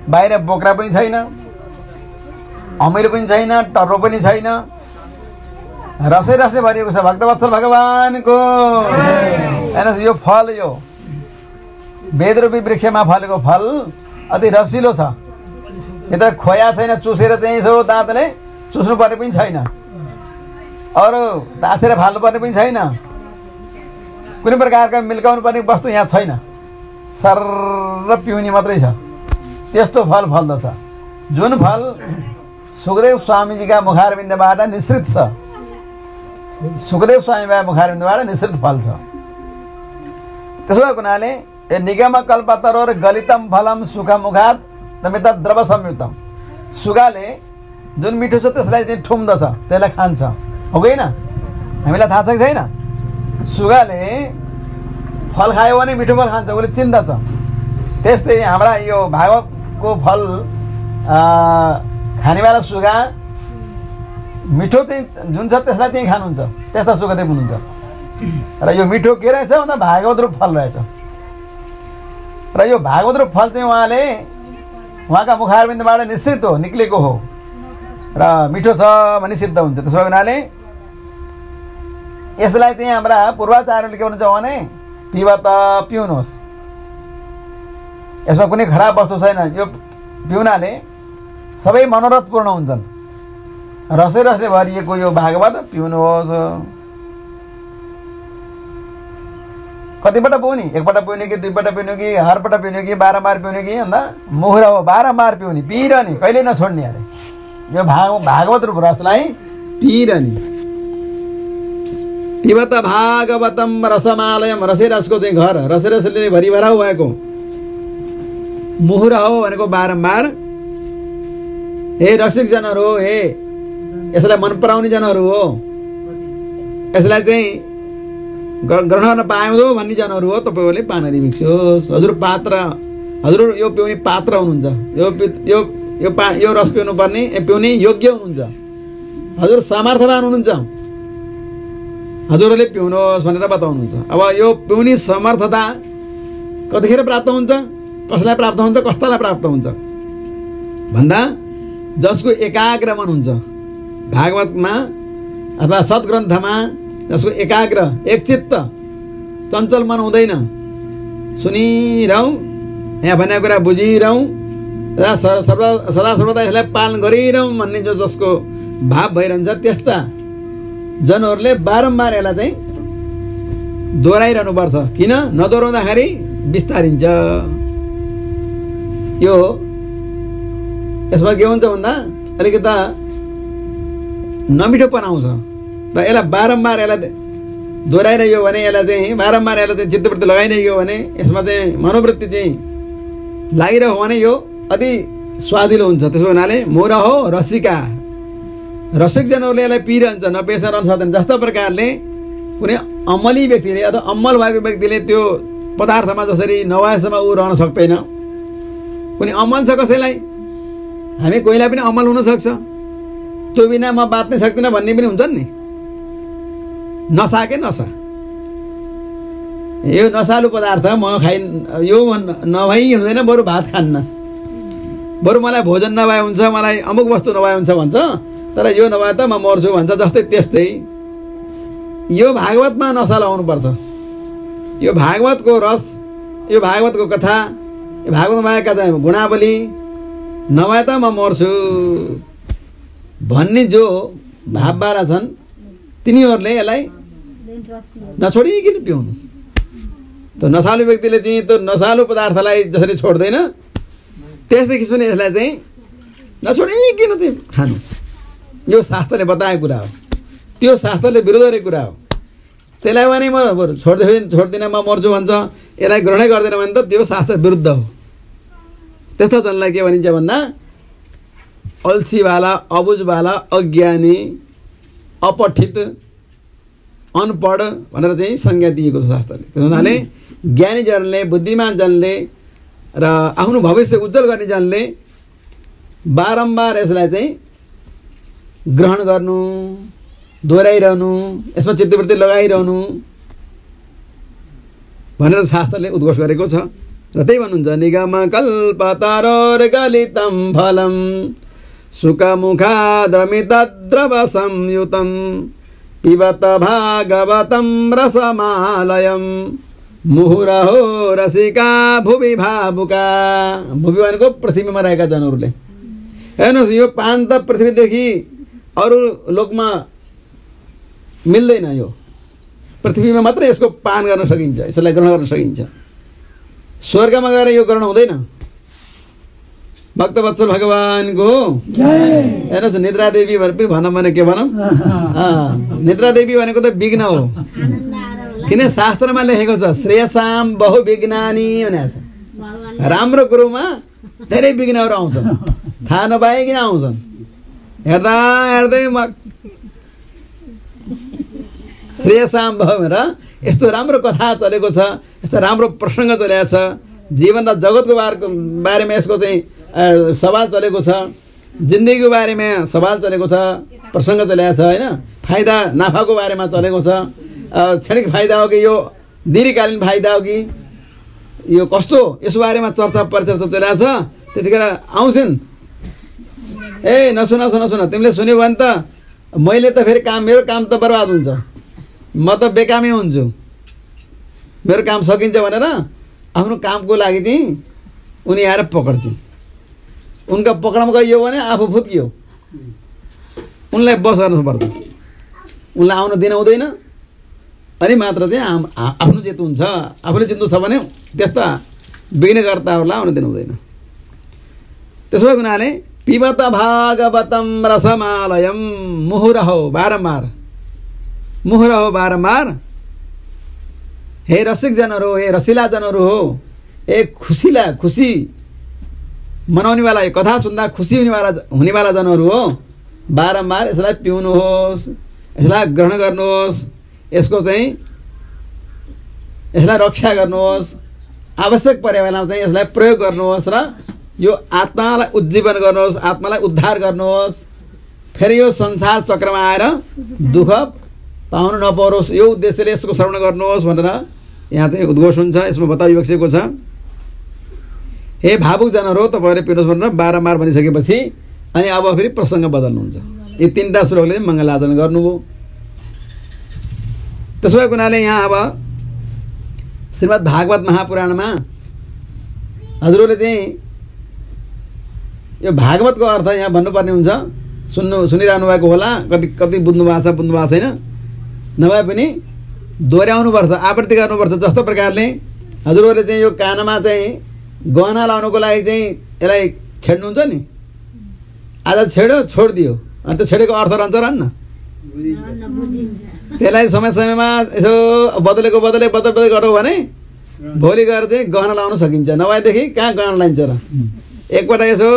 बाहिर बोक्रा पनि छैन, अमिलो पनि छैन, टर्रो पनि छैन, रसै रसै भरिएको छ। भक्तवत्सल भगवानको हेर्नुहोस् यो फल, यो वेदरूपी वृक्षमा फलेको फल अति रसिलो छ। भित्र खोया छैन, चुसेर चाहिँ यसो दाँतले चुस्नु पर्ने पनि छैन, अरू तासेर फाल्नु पर्ने पनि छैन, कुनै प्रकारका मिल्काउनु पर्ने वस्तु यहाँ छैन, सर्र पिउनी मात्रै छ। त्यस्तो फल फल्दछ जुन फल सुखदेव स्वामीजीका मुखारविन्दबाट निश्रित छ। सुखदेव स्वामीका मुखारविन्दबाट निश्रित फल छ। त्यसो भएको हुनाले निगम कल्पतरोर गलितम फलम सुख मुखात तमित द्रव संयुक्तम। सुगाले जुन मिठो छ त्यसलाई चाहिँ ठुम्दछ, त्यसलाई खान्छ, हो कि होइन? हामीलाई थाहा छ कि छैन? सुगाले फल खायो भने मिठो फल खान्छ, उसले चिन्दछ। त्यस्तै हाम्रा यो भागवतको फल खानेवाला सुगा मिठो चाहिँ जुन छ त्यसलाई चाहिँ खानुहुन्छ, त्यस्ता सुखदेव हुनुहुन्छ। र यो मिठो के रहेछ भन्दा भागवत रूप फल रहेछ। र यो भागवत रूप फल चाहिँ उहाँले उहाँका मुखारविन्दबाट निश्चित हो, निक्लेको हो र मिठो छ भन्ने सिद्ध हुन्छ। त्यसो हुनाले यसलाई चाहिँ हाम्रा पूर्वाचार्यले के भन्नुहुन्छ भने पिब त पिउनुहोस्, यसमा कुनै खराब वस्तु छैन। यो पिउनाले सबै मनोरथ पूर्ण हुन्छन्। रसै रसले भरिएको यो भागवत पिउनुहोस्। कतिपल्ट पिउने? एकपल्ट पिउने कि दुईपल्ट पिउने कि हरपल्ट पिउने कि बारम्बार पिउने कि भन्दा मुहुरा हो, बारम्बार पिउने, पिइरहने, कहिले नछोड्ने अरे। यो भागवत रूप रसलाई पिइरहने। पिबत भागवतम रसमालयम। रसै रसको चाहिँ घर, रसै रसले भरिभराउ भएको मुहुरा हो भनेको बारम्बार। हे रसिक जनहरू हो, हे यसलाई मन पराउने जनहरू हो, यसलाई चाहिँ ग्रहण गर्न पाउँदो भन्ने जनहरू हो, तपाईँहरूले पानरी भिक्षोस्। हजुर पात्र, हजुर यो पिउने पात्र हुनुहुन्छ, यो रस पिउनु पर्ने, पिउने योग्य हुनुहुन्छ, हजुर सामर्थ्यवान हुनुहुन्छ, हजुरहरूले पिउनुहोस् भनेर बताउनुहुन्छ। अब यो पिउने समर्थता कतिखेर प्राप्त हुन्छ, कसलाई प्राप्त हुन्छ, कस्तालाई प्राप्त हुन्छ भन्दा जसको एकाग्र मन हुन्छ भागवतमा अथवा सद्ग्रन्थमा, जसको एकाग्र एकचित्त चञ्चल मन हुँदैन, सुनिरहँ, यहाँ भनेको कुरा बुझिरहँ, सदा सर्वदा यसलाई पालन गरिरहँ भन्ने जो जसको भाव भइरहन्छ, त्यस्ता जनहरूले बारम्बार यसलाई चाहिँ दोहोऱ्याइरहनु पर्छ। किन? नदोहोऱ्याउँदाखेरि बिस्तारिन्छ। यो यसमा के हुन्छ भन्दा अलिकता नमिठोपन आउँछ र यसलाई बारम्बार यसलाई दोहोऱ्याइरह्यो भने, यसलाई चाहिँ बारम्बार यसलाई चाहिँ चित्तवृत्ति लगाइरह्यो भने, यसमा चाहिँ मनोवृत्ति चाहिँ लागिरह्यो भने यो अति स्वादिलो हुन्छ। त्यसो हुनाले मोर हो रसिका, रसिक जनहरूले यसलाई पिइरहन्छ, नपिएसम्म रहन सक्दैन। जस्तो प्रकारले कुनै अमली व्यक्तिले अथवा अमल भएको व्यक्तिले त्यो पदार्थमा जसरी नभएसम्म ऊ रहन सक्दैन। कुनै अमल छ कसैलाई, हामी कोहीलाई पनि अमल हुनसक्छ, त्यो बिना म बाँच्नै सक्दिनँ भन्ने पनि हुन्छ नि। नसा के नसा, यो नसालु पदार्थ म यो नभई हुँदैन, बरु भात खान्न, बरु मलाई भोजन नभए हुन्छ, मलाई अमुक वस्तु नभए हुन्छ भन्छ, तर यो नभए त म मर्छु भन्छ। जस्तै त्यस्तै यो भागवतमा नसा लगाउनुपर्छ। यो भागवतको रस, यो भागवतको कथा, यो भागवतमा भएका चाहिँ गुणावली नभए त म मर्छु भन्ने जो भाववाला छन् तिनीहरूले यसलाई नछोडिकन पिउनु। त नसालु व्यक्तिले चाहिँ त्यो नसालु पदार्थलाई जसरी छोड्दैन, त्यस्तै किसिमले यसलाई चाहिँ नछोडिकन चाहिँ खानु। यो शास्त्रले बताएको कुरा हो, त्यो शास्त्रले विरोध गरेको कुरा हो। त्यसलाई भने म छोड्दिनँ, म मर्छु भन्छ, यसलाई ग्रहणै गर्दैन भने त त्यो शास्त्र विरुद्ध हो। त्यस्तो जनलाई के भनिन्छ भन्दा अल्छीवाला, अबुझवाला, अज्ञानी अपठित अनपढ भनेर चाहिँ संज्ञा दिएको छ शास्त्रले। त्यस हुनाले ज्ञानीजनले बुद्धिमानजनले र आफ्नो भविष्य उज्जवल गर्ने जनले बारम्बार यसलाई चाहिँ ग्रहण गर्नु, दोहोऱ्याइरहनु, यसमा चित्तवृत्ति लगाइरहनु भनेर शास्त्रले उद्घोष गरेको छ। र त्यही भन्नुहुन्छ निगम कल्पतरोर्गलितं फलं सुखमुखाद्रमितद्रव संयुतं पिबत भागवतं रसमालयं मुहुरहो रसिका भुवि भावुका। भुवि भनेको पृथ्वीमा रहेका जनहरूले। हेर्नुहोस् यो पान त पृथ्वीदेखि अरू लोकमा मिल्दैन, यो पृथ्वीमा मात्र यसको पान गर्न सकिन्छ, यसलाई ग्रहण गर्न सकिन्छ। स्वर्गमा गएर यो ग्रहण हुँदैन। भक्तवत्सल भगवानको हेर्नुहोस् निद्रा देवी पनि भनौँ भने के भनौँ, निद्रा देवी भनेको त विघ्न हो। किन शास्त्रमा लेखेको छ श्रेयसाम बहुविघ्नानि भनेको छ। राम्रो कुरोमा धेरै विघ्नहरू आउँछन्, थाहा नपाइकन आउँछन्। हेर्दा हेर्दै श्रेयसाम भयो भनेर यस्तो राम्रो कथा चलेको छ, यस्तो राम्रो प्रसङ्ग चलेको छ, जीवन र जगतको बारेमा यसको चाहिँ सवाल चलेको छ, जिन्दगीको बारेमा सवाल चलेको छ, प्रसङ्ग चलेको छ होइन। फाइदा नाफाको बारेमा चलेको छ, क्षणिक फाइदा हो कि यो दीर्घकालीन फाइदा हो कि यो कस्तो, यसको बारेमा चर्चा परिचर्चा चलेको छ। त्यतिखेर आउँछन्, ए नसुन सुन सुन, तिमीले सुन्यो भने त मैले त फेरि मेरो काम त बर्बाद हुन्छ, म त बेकामै हुन्छु, मेरो काम सकिन्छ भनेर आफ्नो कामको लागि चाहिँ उनी आएर पक्रिन्। उनका पक्रमा गइयो भने आफू फुत्कियो, उनलाई बस गर्नुपर्छ, उनलाई आउन दिन हुँदैन। अनि मात्र चाहिँ आफ्नो जित हुन्छ। आफूले जित्नु छ भने त्यस्ता विघ्नकर्ताहरूलाई आउन दिनु हुँदैन। त्यसो भएको हुनाले पिबत भागवतं रसमालयं मुहुरहो बारम्बार, मुहुरहो बारम्बार, हे रसिक जनहरू, हे रसिला जनहरू हो, ए खुसी मनाउनेवाला, यो कथा सुन्दा खुसी हुनेवाला जनहरू हो, बारम्बार यसलाई पिउनुहोस्, यसलाई ग्रहण गर्नुहोस्, यसलाई रक्षा गर्नुहोस्, आवश्यक परे बेलामा चाहिँ यसलाई प्रयोग गर्नुहोस् र यो आत्मालाई उज्जीवन गर्नुहोस्, आत्मालाई उद्धार गर्नुहोस्। फेरि यो संसार चक्रमा आएर दुःख पाउनु नपरोस्, यो उद्देश्यले यसको श्रवण गर्नुहोस् भनेर यहाँ चाहिँ उद्घोष हुन्छ। यसमा बताइएको छ हे भावुक जनहरू तपाईँहरूले पिउनुहोस् भनेर बारम्बार भनिसकेपछि अनि अब फेरि प्रसङ्ग बदल्नुहुन्छ। यी तीनटा श्लोकले चाहिँ मङ्गलाचरण गर्नुभयो। त्यसो भएको हुनाले यहाँ अब श्रीमद् भागवत महापुराणमा हजुरहरूले चाहिँ यो भागवतको अर्थ यहाँ भन्नुपर्ने हुन्छ। सुनिरहनु भएको होला, कति बुझ्नु भएको छैन, नभए पनि दोहोऱ्याउनुपर्छ, आवृत्ति गर्नुपर्छ। जस्तो प्रकारले हजुरहरूले चाहिँ यो कानमा चाहिँ गहना लाउनुको लागि चाहिँ यसलाई छेड्नुहुन्छ नि, आज छेड्यो छोडिदियो, अनि त्यो छेडेको अर्थ रहन्छ रहन्न, त्यसलाई समय समयमा यसो बदलेको बदले गरौँ भने भोलि गएर चाहिँ गहना लाउन सकिन्छ। नभएदेखि कहाँ गहना लाइन्छ र? एकपल्ट यसो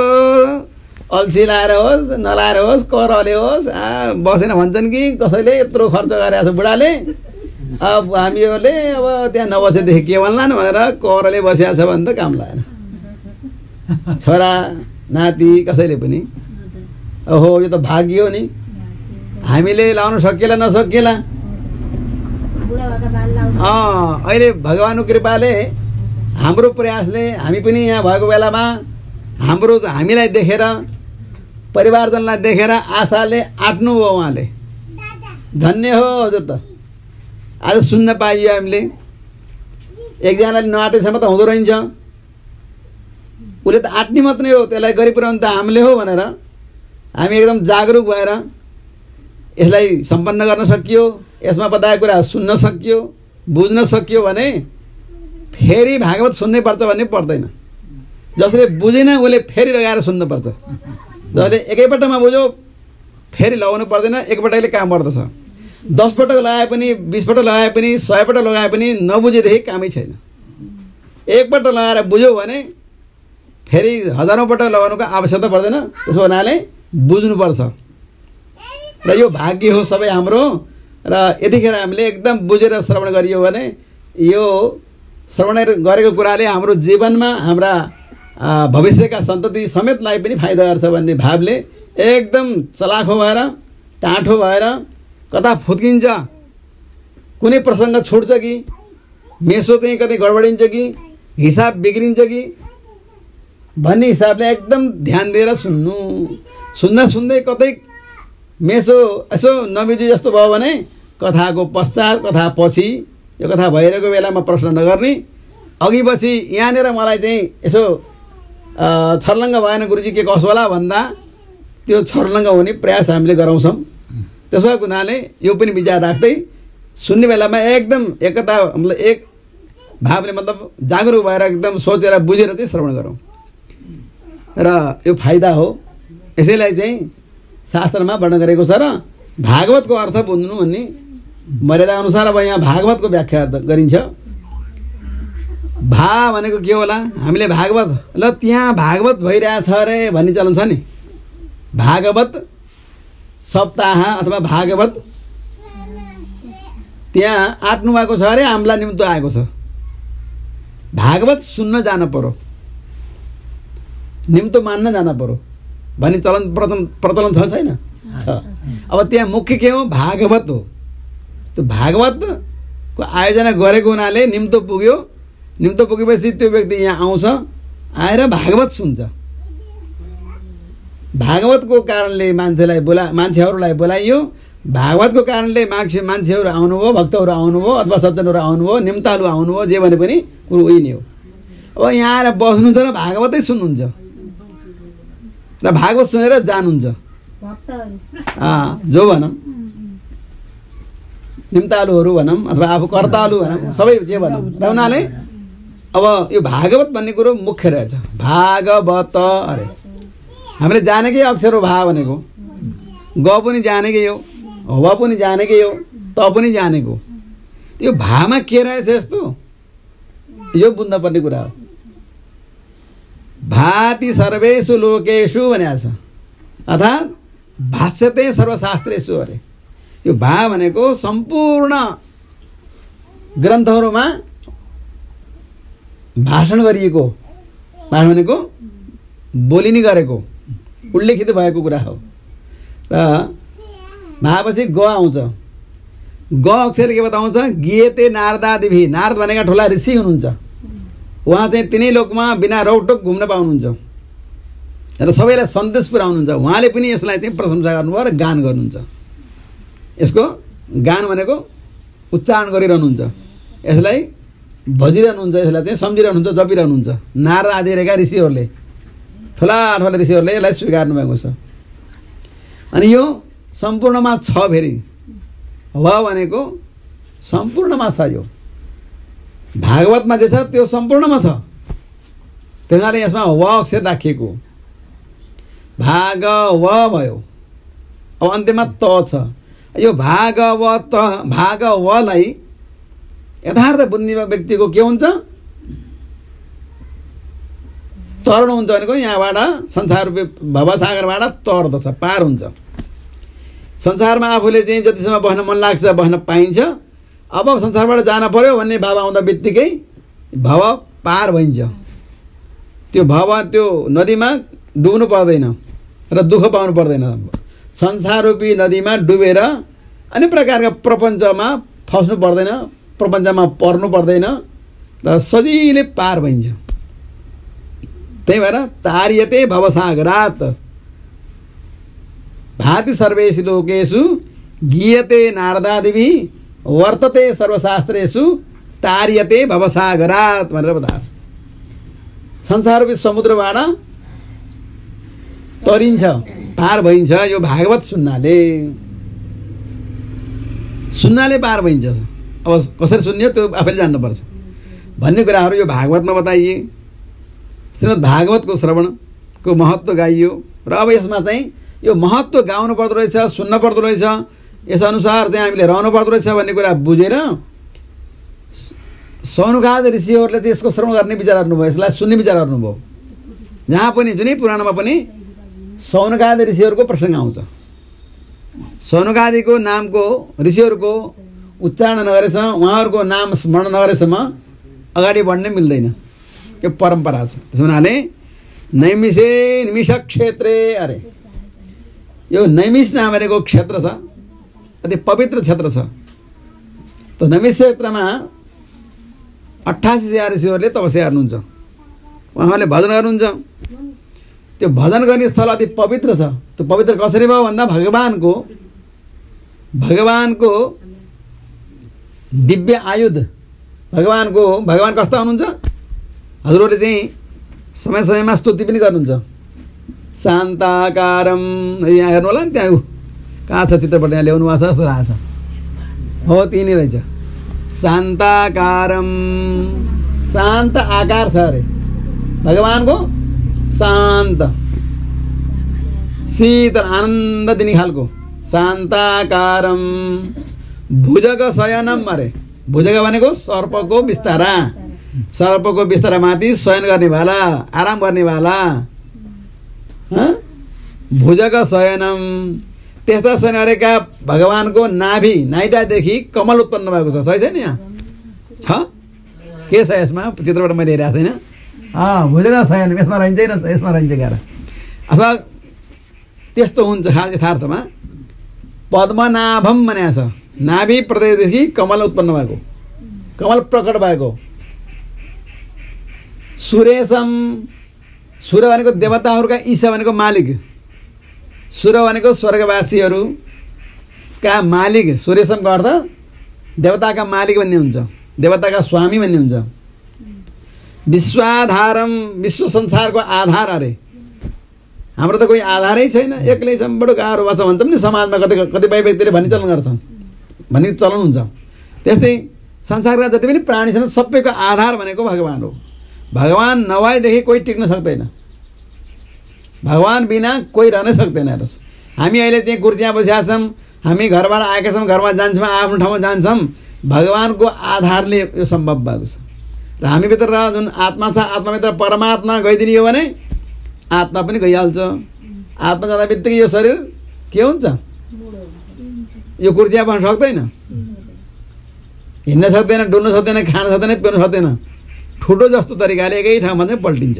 अल्छी लाएर होस् नलाएर होस् करले होस् बसेन भन्छन् कि कसैले यत्रो खर्च गरेको छ बुढाले, अब हामीहरूले अब त्यहाँ नबसेदेखि के भन्लान् भनेर करले बसिया छ भने त काम लागेन। छोरा नाति कसैले पनि ओहो यो त भाग्य हो नि, हामीले लाउन सकिएला नसकिएला। अहिले भगवानको कृपाले हाम्रो प्रयासले हामी पनि यहाँ भएको बेलामा हामीलाई देखेर परिवारजनलाई देखेर आशाले आट्नु हो, उहाँले धन्य हो हजुर। त आज सुन्न पाइयो हामीले, एकजनाले नआटेसम्म त हुँदो रहन्छ, उसले त आट्ने मात्रै हो, त्यसलाई गरिपुर्याउनु त हामीले हो भनेर हामी एकदम जागरुक भएर यसलाई सम्पन्न गर्न सकियो, यसमा बताएको कुरा सुन्न सकियो, बुझ्न सकियो भने फेरि भागवत सुन्नै पर्छ भन्ने पर्दैन। जसले बुझेन उसले फेरि लगाएर सुन्नुपर्छ, जसले एकैपल्टमा बुझ्यो फेरि लगाउनु पर्दैन, एकपल्टले काम गर्दछ। 10 पटक लगाए पनि 20 पटक लगाए पनि 100 पटक लगाए पनि नबुझेदेखि कामै छैन। एकपल्ट लगाएर बुझ्यो भने फेरि हजारौँ पटक लगाउनुको आवश्यकता पर्दैन। त्यसो हुनाले बुझ्नुपर्छ। र यो भाग्य हो सबै हाम्रो। र यतिखेर हामीले एकदम बुझेर श्रवण गरियो भने यो श्रवण गरेको कुराले हाम्रो जीवनमा हाम्रा भविष्यका सन्तति समेतलाई पनि फाइदा गर्छ भन्ने भावले एकदम चलाखो भएर टाँठो भएर कता फुत्किन्छ, कुनै प्रसङ्ग छुट्छ कि, मेसो चाहिँ कतै गडबडिन्छ कि, हिसाब बिग्रिन्छ कि भन्ने हिसाबले एकदम ध्यान दिएर सुन्दा सुन्दै कतै मेसो यसो नबिजु जस्तो भयो भने कथाको पश्चात कथा पछि यो कथा भइरहेको बेलामा प्रश्न नगर्ने। अघि पछि यहाँनिर मलाई चाहिँ यसो छर्लङ्ग भएन गुरुजी के कसो होला भन्दा त्यो छर्लङ्ग हुने प्रयास हामीले गराउँछौँ। त्यसो भएको हुनाले यो पनि विचार राख्दै सुन्ने बेलामा एकदम एकता मतलब एक भावले मतलब जागरुक भएर एकदम सोचेर बुझेर चाहिँ श्रवण गरौँ र यो फाइदा हो। यसैलाई चाहिँ शास्त्रमा वर्णन गरेको छ र भागवतको अर्थ बुझ्नु भन्ने मर्यादा अनुसार अब यहाँ भागवतको व्याख्या गरिन्छ। भा भनेको के होला, हामीले भागवत ल त्यहाँ भागवत भइरहेछ अरे भन्ने चलन छ नि। भागवत सप्ताह अथवा भागवत त्यहाँ आट्नु भएको छ अरे हामीलाई निम्तो आएको छ। भागवत सुन्न जान पर्यो, निम्तो मान्न जान पर्यो भन्ने चलन प्रचलन छ छैन? छ। अब त्यहाँ मुख्य के हो? भागवत हो। त्यो भागवतको आयोजना गरेको हुनाले निम्तो पुग्यो। निम्तो पुगेपछि त्यो व्यक्ति यहाँ आउँछ, आएर भागवत सुन्छ। भागवतको कारणले मान्छेहरूलाई बोलाइयो। भागवतको कारणले मान्छेहरू आउनुभयो, भक्तहरू आउनुभयो अथवा सज्जनहरू आउनुभयो, निम्तालु आउनुभयो, जे भने पनि कुरो उही नै हो। अब यहाँ आएर बस्नुहुन्छ र भागवतै सुन्नुहुन्छ र भागवत सुनेर जानुहुन्छ जो भनौँ, निम्तालुहरू भनौँ अथवा आफू कर्तालु भनौँ, सबै जे भनौँ र उनीहरूले अब यो भागवत भन्ने कुरो मुख्य रहेछ। भागवत अरे हामीले जानेकै अक्षर हो भा भनेको। ग पनि जानेकै हो, व पनि जानेकै हो, त पनि जानेको। यो भामा के रहेछ यस्तो यो बुझ्नुपर्ने कुरा हो। भाति सर्वेषु लोकेषु भनेको छ, अर्थात् भाष्यते सर्वशास्त्रेषु अरे। यो भा भनेको सम्पूर्ण ग्रन्थहरूमा भाषण गरिएको, भाषण भनेको बोलिने गरेको उल्लेखित भएको कुरा हो। र भापछि ग आउँछ। ग अक्षर के बताउँछ? गियते नारदादिभि। नारद भनेका ठुला ऋषि हुनुहुन्छ। उहाँ चाहिँ तिनै लोकमा बिना रोकटोक घुम्न पाउनुहुन्छ र सबैलाई सन्देश पुर्याउनुहुन्छ। उहाँले पनि यसलाई चाहिँ प्रशंसा गर्नुभयो र गान गर्नुहुन्छ। यसको गान भनेको उच्चारण गरिरहनुहुन्छ, यसलाई भजिरहनुहुन्छ, यसलाई चाहिँ सम्झिरहनुहुन्छ, जपिरहनुहुन्छ। नारद आदि रहेका ऋषिहरूले, ठुला ठुला ऋषिहरूले यसलाई स्वीकार्नु भएको छ। अनि यो सम्पूर्णमा छ। फेरि व भनेको सम्पूर्णमा छ। यो भागवतमा जे छ त्यो सम्पूर्णमा छ। त्यही कारणले यसमा व अक्षर राखिएको। भाग व भयो। अब अन्त्यमा त छ। यो भागवत भागवलाई यथार्थ बुझ्ने व्यक्तिको के हुन्छ? तर्नु हुन्छ भनेको यहाँबाट संसार रूपी भवसागरबाट तर्दछ, पार हुन्छ। संसारमा आफूले चाहिँ जतिसम्म बस्न मन लाग्छ बस्न पाइन्छ। अब संसारबाट जान पर्यो भन्ने भाव आउँदा बित्तिकै भव पार भइन्छ। त्यो भव त्यो नदीमा डुब्नु पर्दैन र दुःख पाउनु पर्दैन। संसार रूपी नदीमा डुबेर अन्य प्रकारका प्रपञ्चमा फस्नु पर्दैन, प्रपञ्चमा पर्नु पर्दैन र सजिलै पार भइन्छ। त्यही भएर तार्यते भवसागरात भाति सर्वेषु लोकेषु गीयते नारदादिभि वर्तते सर्वशास्त्रेषु तार्यते भवसागरात भनेर बताछ। संसार रूपी समुद्रबाट तरिन्छ, पार भइन्छ। यो भागवत सुन्नाले पार भइन्छ। अब कसरी सुन्यो त्यो आफैले जान्नुपर्छ भन्ने कुराहरू यो भागवतमा बताइए। श्रीमद् भागवतको श्रवणको महत्त्व गाइयो र अब यसमा चाहिँ यो महत्त्व गाउनु पर्दो रहेछ, सुन्न पर्दो रहेछ, यसअनुसार चाहिँ हामीले रहनु पर्दो रहेछ भन्ने कुरा बुझेर सौनकादि ऋषिहरूले चाहिँ यसको श्रवण गर्ने विचार गर्नुभयो, यसलाई सुन्ने विचार गर्नुभयो। जहाँ पनि जुनै पुराणमा पनि सौनकादि ऋषिहरूको प्रसङ्ग आउँछ। सौनकादिको नामको ऋषिहरूको उच्चारण नगरेसम्म, उहाँहरूको नाम स्मरण नगरेसम्म अगाडि बढ्नै मिल्दैन। यो परम्परा छ। त्यसो हुनाले नैमिषे निमिष क्षेत्रे, अरे यो नैमिष नाम भनेको क्षेत्र छ, अति पवित्र क्षेत्र छ। त नैमिष क्षेत्रमा 88,000 ऋषिहरूले तपस्या गर्नुहुन्छ, उहाँहरूले भजन गर्नुहुन्छ। त्यो भजन गर्ने स्थल अति पवित्र छ। त्यो पवित्र कसरी भयो भन्दा भगवानको दिव्य आयुध, भगवान कस्ता हुनुहुन्छ? हजुरहरूले चाहिँ समय समयमा स्तुति पनि गर्नुहुन्छ। शान्ताकारम, यहाँ हेर्नु होला नि, त्यहाँ कहाँ छ चित्रपट, यहाँ ल्याउनु भएको छ जस्तो रहेछ। हो त्यही रहेछ। शान्ताकारम, शान्त आकार छ अरे भगवानको, शान्त शीतल आनन्द दिने खालको। शान्ताकारम भुजग शयनम, अरे भुजग भनेको सर्पको बिस्तारा, सर्पको बिस्तारामाथि शयन गर्नेवाला, आराम गर्नेवाला। भुजग शयनम, त्यस्ता शयन गरेका भगवानको नाइटादेखि कमल उत्पन्न भएको छ। सही छैन? यहाँ छ के छ यसमा? चित्रपट मैले हेरेको छैन। भुजग शयन, यसमा रहन्छ, यसमा रहन्छ क्यार, अथवा त्यस्तो हुन्छ यथार्थमा। पद्मनाभम भनेको छ, नाभि प्रदेशदेखि कमल उत्पन्न भएको, कमल प्रकट भएको। सुरेशम, सुर भनेको देवताहरूका, ईशा भनेको मालिक, सुर भनेको स्वर्गवासीहरूका मालिक। सुरेशमको अर्थ देवताका मालिक भन्ने हुन्छ, देवताका स्वामी भन्ने हुन्छ। विश्वाधारम, विश्व संसारको आधार। अरे हाम्रो त कोही आधारै छैन, एक्लै छौँ, बडो गाह्रो भएको छ भन्छौँ नि समाजमा। कतिपय व्यक्तिले भन्ने चलन गर्छन्, भन्ने चलन हुन्छ। त्यस्तै संसारका जति पनि प्राणी छन् सबैको आधार भनेको भगवान हो। भगवान नभएदेखि कोही टिक्न सक्दैन, भगवान बिना कोही रहनै सक्दैन। हेर्नुहोस्, हामी अहिले चाहिँ कुर्सीमा बसेका छौँ, हामी घरबाट आएका छौँ, घरमा जान्छौँ, आफ्नो ठाउँमा जान्छौँ, भगवानको आधारले यो सम्भव भएको छ। र हामीभित्र जुन आत्मा छ, आत्माभित्र परमात्मा गइदिने हो भने आत्मा पनि गइहाल्छ। आत्मा जाँदा बित्तिकै यो शरीर के हुन्छ? यो कुर्सीमा बस्न सक्दैन, हिँड्न सक्दैन, डुल्न सक्दैन, खान सक्दैन, पिउन सक्दैन। ठुलो जस्तो तरिकाले एकै ठाउँमा चाहिँ पल्टिन्छ।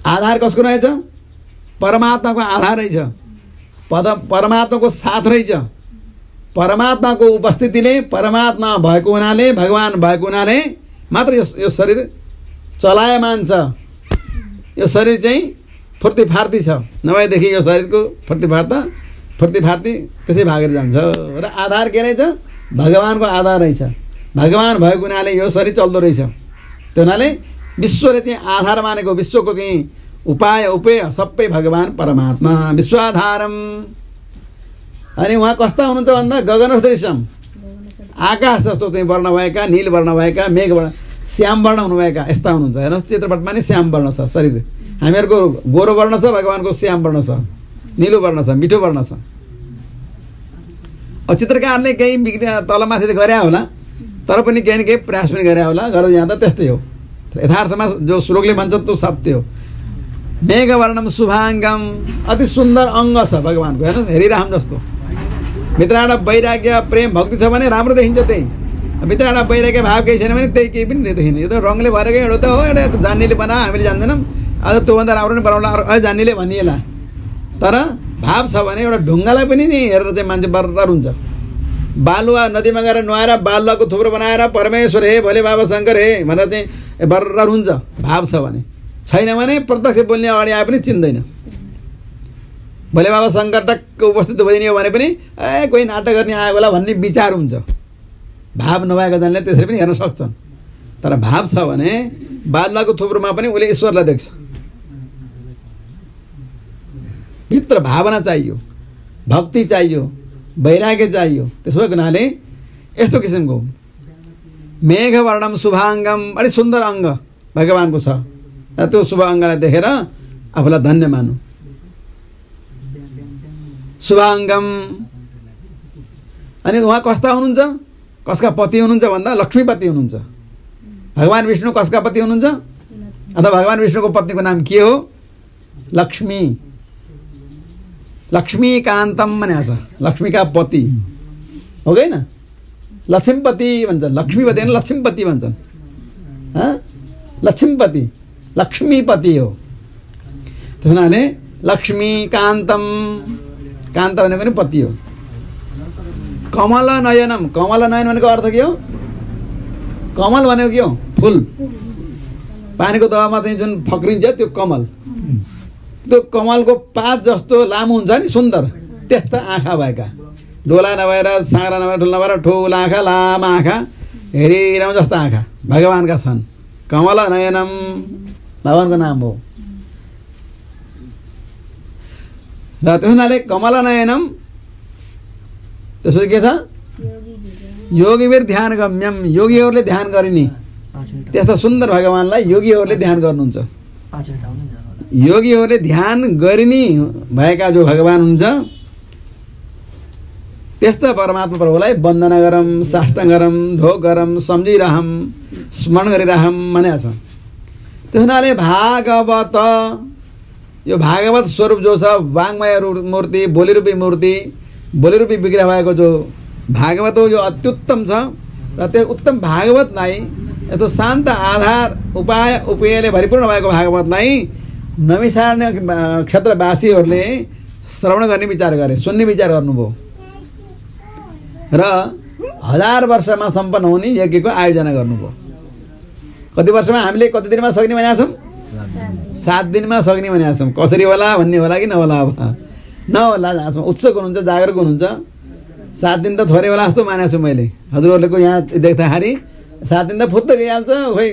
आधार कसको रहेछ? परमात्माको आधार रहेछ, परमात्माको साथ रहेछ। परमात्माको उपस्थितिले, परमात्मा भएको हुनाले, भगवान भएको हुनाले मात्र यो शरीर चलायमान छ। यो शरीर चाहिँ फुर्तीफार्ती छ, नभएदेखि यो शरीरको फुर्तीफार्ती त्यसै भागेर जान्छ। र आधार के रहेछ? भगवानको आधार रहेछ। भगवान भएको हुनाले यो शरीर चल्दो रहेछ। त्यो हुनाले विश्वले चाहिँ आधार मानेको, विश्वको चाहिँ उपेय सबै भगवान परमात्मा। विश्वाधारम, अनि उहाँ कस्ता हुनुहुन्छ भन्दा गगन सदृशम, आकाश जस्तो चाहिँ वर्ण भएका, नील वर्ण भएका, मेघ वर्ण, श्याम वर्ण हुनुभएका, यस्ता हुनुहुन्छ। हेर्नुहोस्, चित्रपटमा नि श्याम वर्ण छ शरीर। हामीहरूको गोरो वर्ण छ, भगवानको श्याम वर्ण छ, निलो वर्ण छ, मिठो वर्ण छ। अब चित्रकारले केही तलमाथि त गरे होला, तर पनि केही न केही प्रयास पनि गरे होला, गरेर जाँदा त्यस्तै हो। यथार्थमा जो श्लोकले भन्छ त्यो सत्य हो। मेघवर्णम शुभाङ्गम, अति सुन्दर अङ्ग छ भगवानको। हेर्नुहोस्, हेरिराम जस्तो। भित्रबाट वैराग्य प्रेम भक्ति छ भने राम्रो देखिन्छ। त्यही भित्रबाट वैराग्य भाव केही छैन भने त्यही केही पनि देखिने। यो त रङले भरेको एउटा त हो, एउटा जान्नेले बनायो, हामीले जान्दैनौँ। अझ त्योभन्दा राम्रो पनि बनाउला, अझ जान्नेले भनिएला। तर भाव छ भने एउटा ढुङ्गालाई पनि नि हेरेर चाहिँ मान्छे बर्रार हुन्छ। बालुवा नदीमा गएर नुहाएर बालुवाको थुप्रो बनाएर परमेश्वर हे, भोले बाबा शङ्कर हे भनेर चाहिँ बर्रार हुन्छ, भाव छ भने। छैन भने प्रत्यक्ष बोल्ने अगाडि आए पनि चिन्दैन। भोले बाबा शङ्कर टक्क उपस्थित भइदिने हो भने पनि कोही नाटक गर्ने आएको होला भन्ने विचार हुन्छ। भाव नभएको जनले त्यसरी पनि हेर्न सक्छन्। तर भाव छ भने बालुवाको थुप्रोमा पनि उसले ईश्वरलाई देख्छ। भित्र भावना चाहियो, भक्ति चाहियो, वैराग्य चाहियो। त्यसो भएको हुनाले यस्तो किसिमको मेघवर्णम शुभाङ्गम, अलिक सुन्दर अङ्ग भगवानको छ। र त्यो शुभ अङ्गलाई देखेर आफूलाई धन्य मानु। शुभाङ्गम, अनि उहाँ कस्ता हुनुहुन्छ? कसका पति हुनुहुन्छ भन्दा लक्ष्मीपति हुनुहुन्छ। भगवान विष्णु कसका पति हुनुहुन्छ? अथवा भगवान विष्णुको पत्नीको नाम के हो? लक्ष्मी। लक्ष्मीकान्तम भनेको छ, लक्ष्मीका पति हो कि होइन? लक्ष्मीपति भन्छन्, लक्ष्मीपति होइन लक्ष्मीपति भन्छन्। लक्ष्मीपति लक्ष्मीपति हो। त्यस हुनाले लक्ष्मीकान्तम, कान्त भनेको पनि पति हो। कमल नयनम, कमल नयन भनेको अर्थ के हो? कमल भनेको के हो? फुल। पानीको दबामा चाहिँ जुन फक्रिन्छ त्यो कमल, त्यो कमलको पात जस्तो लामो हुन्छ नि, सुन्दर, त्यस्ता आँखा भएका, डोला नभएर साँग्रा नभएर ठुलो नभएर ठुला आँखा, लामा आँखा, हेरिरहँ जस्ता आँखा भगवानका छन्। कमल नयनम भगवानको नाम हो। र त्यस हुनाले कमल नयनम, त्यसपछि के छ? योगीवीर ध्यान गम्यम, योगीहरूले ध्यान गरिने त्यस्ता सुन्दर भगवानलाई योगीहरूले ध्यान गर्नुहुन्छ। योगीहरूले ध्यान गरिने भएका जो भगवान हुन्छ त्यस्ता परमात्मा प्रभुलाई वन्दना गरौँ, साष्टाङ्ग गरौँ, ढोक गरौँ, सम्झिरहौँ, स्मरण गरिरहौँ भनेको छ। त्यस हुनाले भागवत, यो भागवत स्वरूप जो छ, वाङ्मय मूर्ति, बोलीरूपी मूर्ति, बोलीरूपी विग्रह भएको जो भागवत हो, यो अत्युत्तम छ। र त्यो उत्तम भागवतलाई, यस्तो शान्त आधार उपाय उपेयले भरिपूर्ण भएको भागवतलाई नैमिषारण्य क्षेत्रवासीहरूले श्रवण गर्ने विचार गरे, सुन्ने विचार गर्नुभयो र 1000 वर्षमा सम्पन्न हुने यज्ञको आयोजना गर्नुभयो। कति वर्षमा? हामीले कति दिनमा सक्ने भनेका छौँ? 7 दिनमा सक्ने भनेका छौँ। कसरी होला भन्ने होला कि नहोला? अब नहोला, जहाँसम्म उत्सुक हुनुहुन्छ, जागरुक हुनुहुन्छ। 7 दिन त थोरै होला जस्तो मानेको छु मैले। हजुरहरूको यहाँ देख्दाखेरि 7 दिन त फुत्त गइहाल्छ, खोइ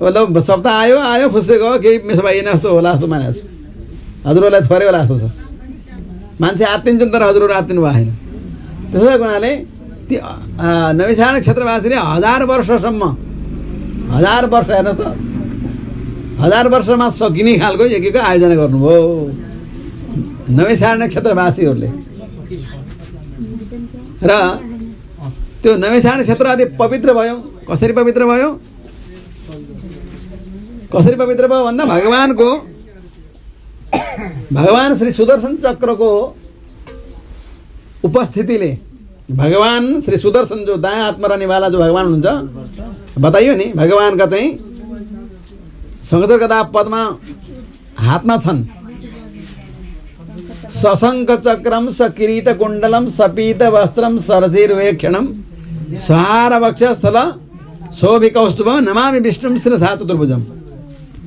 मतलब सप्ताह आयो आयो फुस्से गयो, केही मिसो भएन जस्तो होला जस्तो मानेको छु। हजुरहरूलाई थोरै होला जस्तो छ। मान्छे आत्तिन्छन् तर हजुरहरू आत्तिनु भएन। त्यसो भएको हुनाले ती नैमिषारण्य क्षेत्रवासीले 1000 वर्षसम्म, 1000 वर्ष हेर्नुहोस् त, 1000 वर्षमा सकिने खालको यज्ञको आयोजना गर्नुभयो नैमिषारण्य क्षेत्रवासीहरूले। र त्यो नैमिषारण्य क्षेत्र अति पवित्र भयो। कसरी पवित्र भयो? कसरी पवित्र भयो भन्दा भगवान श्री सुदर्शन चक्रको उपस्थितिले, भगवान श्री सुदर्शन जो दायाँ हातमा रहनेवाला जो भगवान हुनुहुन्छ, बताइयो नि, भगवानका चाहिँ शङ्कर गदा पद्मा हातमा छन्। सशङ्ख चक्रम सकिरीट कुण्डलम सपीत वस्त्रम सरसिर्वेक्षणम सहार वक्षस्थल शोभिकौस्तुभ नमामि विष्णुम शिरसा चतुर्भुजम।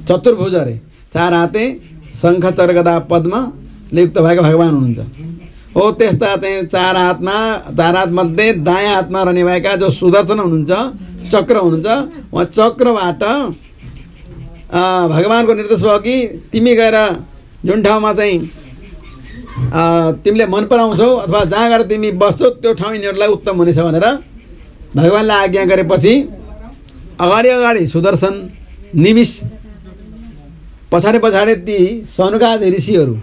चतुर्भुज अरे, 4 हाते शङ्ख चक्र गदा पद्मले युक्त भएका भगवान हुनुहुन्छ। हो त्यस्ता चाहिँ 4 हात मध्ये दायाँ हातमा रहने भएका जो सुदर्शन हुनुहुन्छ, चक्र हुनुहुन्छ, उहाँ चक्रबाट भगवानको निर्देश भयो कि तिमी गएर जुन ठाउँमा चाहिँ तिमीले मन पराउँछौ अथवा जहाँ गएर तिमी बस्छौ त्यो ठाउँ यिनीहरूलाई उत्तम हुनेछ भनेर भगवानले आज्ञा गरेपछि अगाडि अगाडि सुदर्शन, निमिष, पछाडि पछाडि ती सौनकादि ऋषिहरू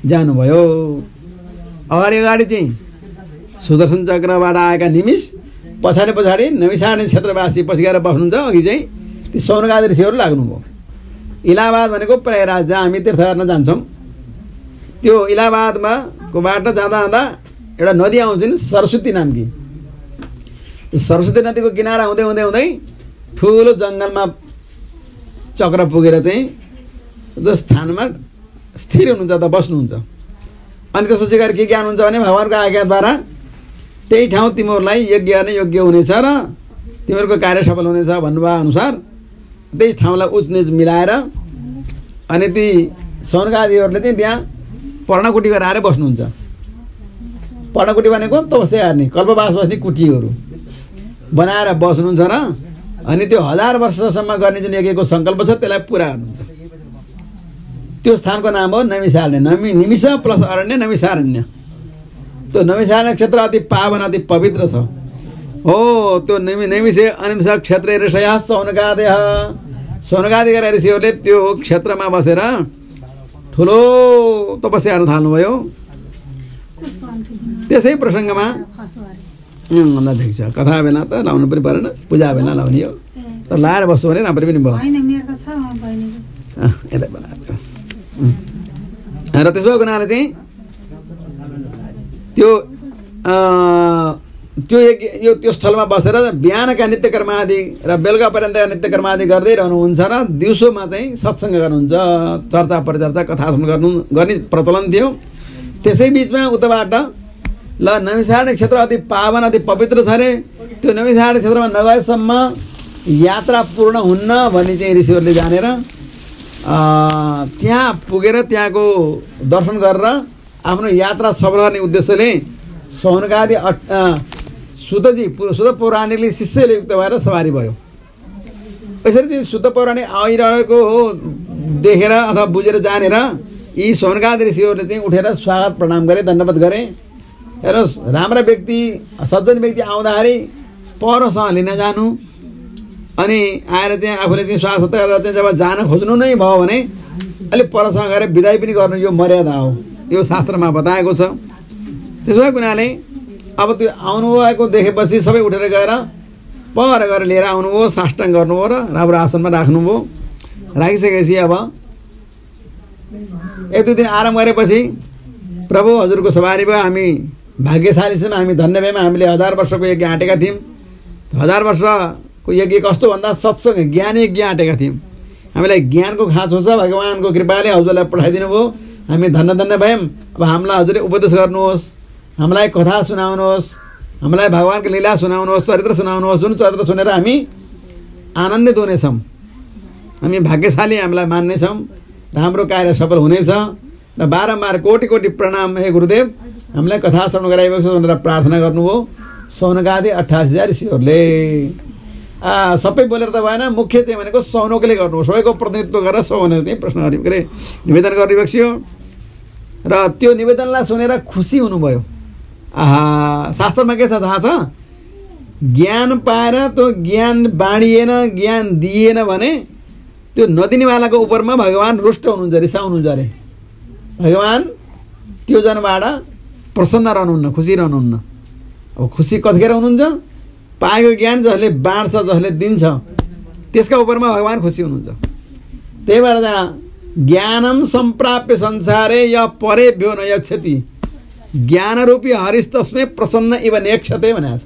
जानुभयो। अगाडि अगाडि चाहिँ सुदर्शन चक्रबाट आएका निमिष, पछाडि पछाडि नैमिषारण्य क्षेत्रवासी पछि गएर बस्नुहुन्छ, अघि चाहिँ ती सौनकादि ऋषिहरू लाग्नुभयो। इलाहाबाद भनेको प्रयागराज जहाँ हामी तीर्थ गर्न जान्छौँ, त्यो इलाहाबादमा को बाटो जाँदा जाँदा एउटा नदी आउँछ नि, सरस्वती नामकी। सरस्वती नदीको किनारा हुँदै हुँदै हुँदै ठुलो जङ्गलमा चक्र पुगेर चाहिँ त्यो स्थानमा स्थिर हुनुहुन्छ त बस्नुहुन्छ। अनि त्यसपछि गएर के ज्ञान हुन्छ भने भगवानको आज्ञाद्वारा त्यही ठाउँ तिमीहरूलाई यज्ञ गर्ने योग्य हुनेछ र तिमीहरूको कार्य सफल हुनेछ भन्नुभयो अनुसार त्यही ठाउँलाई उचनिच मिलाएर अनि ती सौनकादिहरूले चाहिँ त्यहाँ पर्णकुटी गराएर बस्नुहुन्छ। पर्णकुटी भनेको तपस्या गर्ने, कल्पवास बस्ने कुटीहरू बनाएर बस्नुहुन्छ र अनि त्यो 1000 वर्षसम्म गर्ने जुन यज्ञको सङ्कल्प छ त्यसलाई पुरा गर्नुहुन्छ। त्यो स्थानको नाम हो नैमिषारण्य। निमिष प्लस अरण्य, नैमिषारण्य। त्यो नैमिषारण्य क्षेत्र अति पावन, अति पवित्र छ। हो त्यो नैमिषे अनिमिष क्षेत्र ऋषया सौनकादय, सौनकादि गरेर ऋषिहरूले त्यो क्षेत्रमा बसेर ठुलो तपस्या गर्न थाल्नुभयो। त्यसै प्रसङ्गमा देख्छ कथा बेला त लाउनु पनि परेन, पूजा बेला लाउने हो, तर लाएर बस्यो भने राम्रो पनि भयो। यसलाई बनाएर चाहिँ र त्यसो भएको हुनाले चाहिँ त्यो त्यो यो त्यो स्थलमा बसेर बिहानका नित्य कर्म आदि र बेलुका पर्यन्तका नित्य कर्म आदि गर्दै रहनुहुन्छ र दिउँसोमा चाहिँ सत्सङ्ग गर्नुहुन्छ, चर्चा परिचर्चा कथा गर्ने प्रचलन थियो। त्यसै बिचमा उताबाट ल नैमिषारण्य क्षेत्र अति पावन अति पवित्र छ अरे, त्यो नैमिषारण्य क्षेत्रमा नगएसम्म यात्रा पूर्ण हुन्न भन्ने चाहिँ ऋषिहरूले जानेर त्यहाँ पुगेर त्यहाँको दर्शन गरेर आफ्नो यात्रा सफल गर्ने उद्देश्यले सौनकादि सुत पौराणिकले शिष्यले युक्त भएर सवारी भयो। यसरी चाहिँ सुत पौराणिक आइरहेको हो देखेर अथवा बुझेर जानेर यी सौनकादि ऋषिहरूले चाहिँ उठेर स्वागत प्रणाम गरे, दण्डवत गरे। हेर्नुहोस्, राम्रा व्यक्ति सज्जन व्यक्ति आउँदाखेरि परसँग लिन जानु अनि आएर चाहिँ आफूले चाहिँ स्वागत गरेर चाहिँ जब जान खोज्नु नै भयो भने अलिक परसँग गएर बिदाई पनि गर्नु यो मर्यादा हो, यो शास्त्रमा बताएको छ। त्यसो भएको हुनाले अब त्यो आउनुभएको देखेपछि सबै उठेर गएर पर गएर लिएर आउनुभयो, साष्टाङ्ग गर्नुभयो र राम्रो आसनमा राख्नुभयो। राखिसकेपछि अब एक दुई दिन आराम गरेपछि प्रभु हजुरको सवारी भयो, हामी भाग्यशाली छौँ, हामी धन्य भयौँ, हामीले 1000 वर्षको यज्ञ आँटेका थियौँ। 1000 वर्षको यज्ञ कस्तो भन्दा सत्सङ्ग ज्ञान यज्ञ आँटेका थियौँ। हामीलाई ज्ञानको खाँचो छ, भगवान्को कृपाले हजुरलाई पठाइदिनु भयो, हामी धन्य धन्य भयौँ। अब हामीलाई हजुरले उपदेश गर्नुहोस्, हामीलाई कथा सुनाउनुहोस्, हामीलाई भगवान्को लीला सुनाउनुहोस्, चरित्र सुनाउनुहोस्। जुन चरित्र सुनेर हामी आनन्दित हुनेछौँ, हामी भाग्यशाली हामीलाई मान्नेछौँ, राम्रो कार्य सफल हुनेछ र बारम्बार कोटि कोटि प्रणाम हे गुरुदेव, हामीलाई कथा श्रवण गराइएको छ भनेर प्रार्थना गर्नुभयो सौनकादि 88,000 ऋषिहरूले। सबै बोलेर त भएन, मुख्य चाहिँ भनेको सौनकले गर्नु, सबैको प्रतिनिधित्व गरेर सौनकले चाहिँ प्रश्न के अरे निवेदन गरिरहेको थियो र त्यो निवेदनलाई सुनेर खुसी हुनुभयो। शास्त्रमा के छ थाहा छ? ज्ञान पाएर त्यो ज्ञान बाँडिएन, ज्ञान दिएन भने त्यो नदिनेवालाको उपरमा भगवान् रुष्ट हुनुहुन्छ, रिसाउनुहुन्छ अरे। भगवान् त्यो जनबाट प्रसन्न रहनुहुन्न, खुसी रहनुहुन्न। अब खुसी कतिखेर हुनुहुन्छ? पाएको ज्ञान जसले बाँड्छ, जसले दिन्छ, त्यसका उपरमा भगवान् खुसी हुनुहुन्छ। त्यही भएर ज्ञानम सम्प्राप्य संसारे य परेभ्यो न यच्छति ज्ञानरूपी हरिस्तस्मै प्रसन्न इव नेक्षते भनेको छ।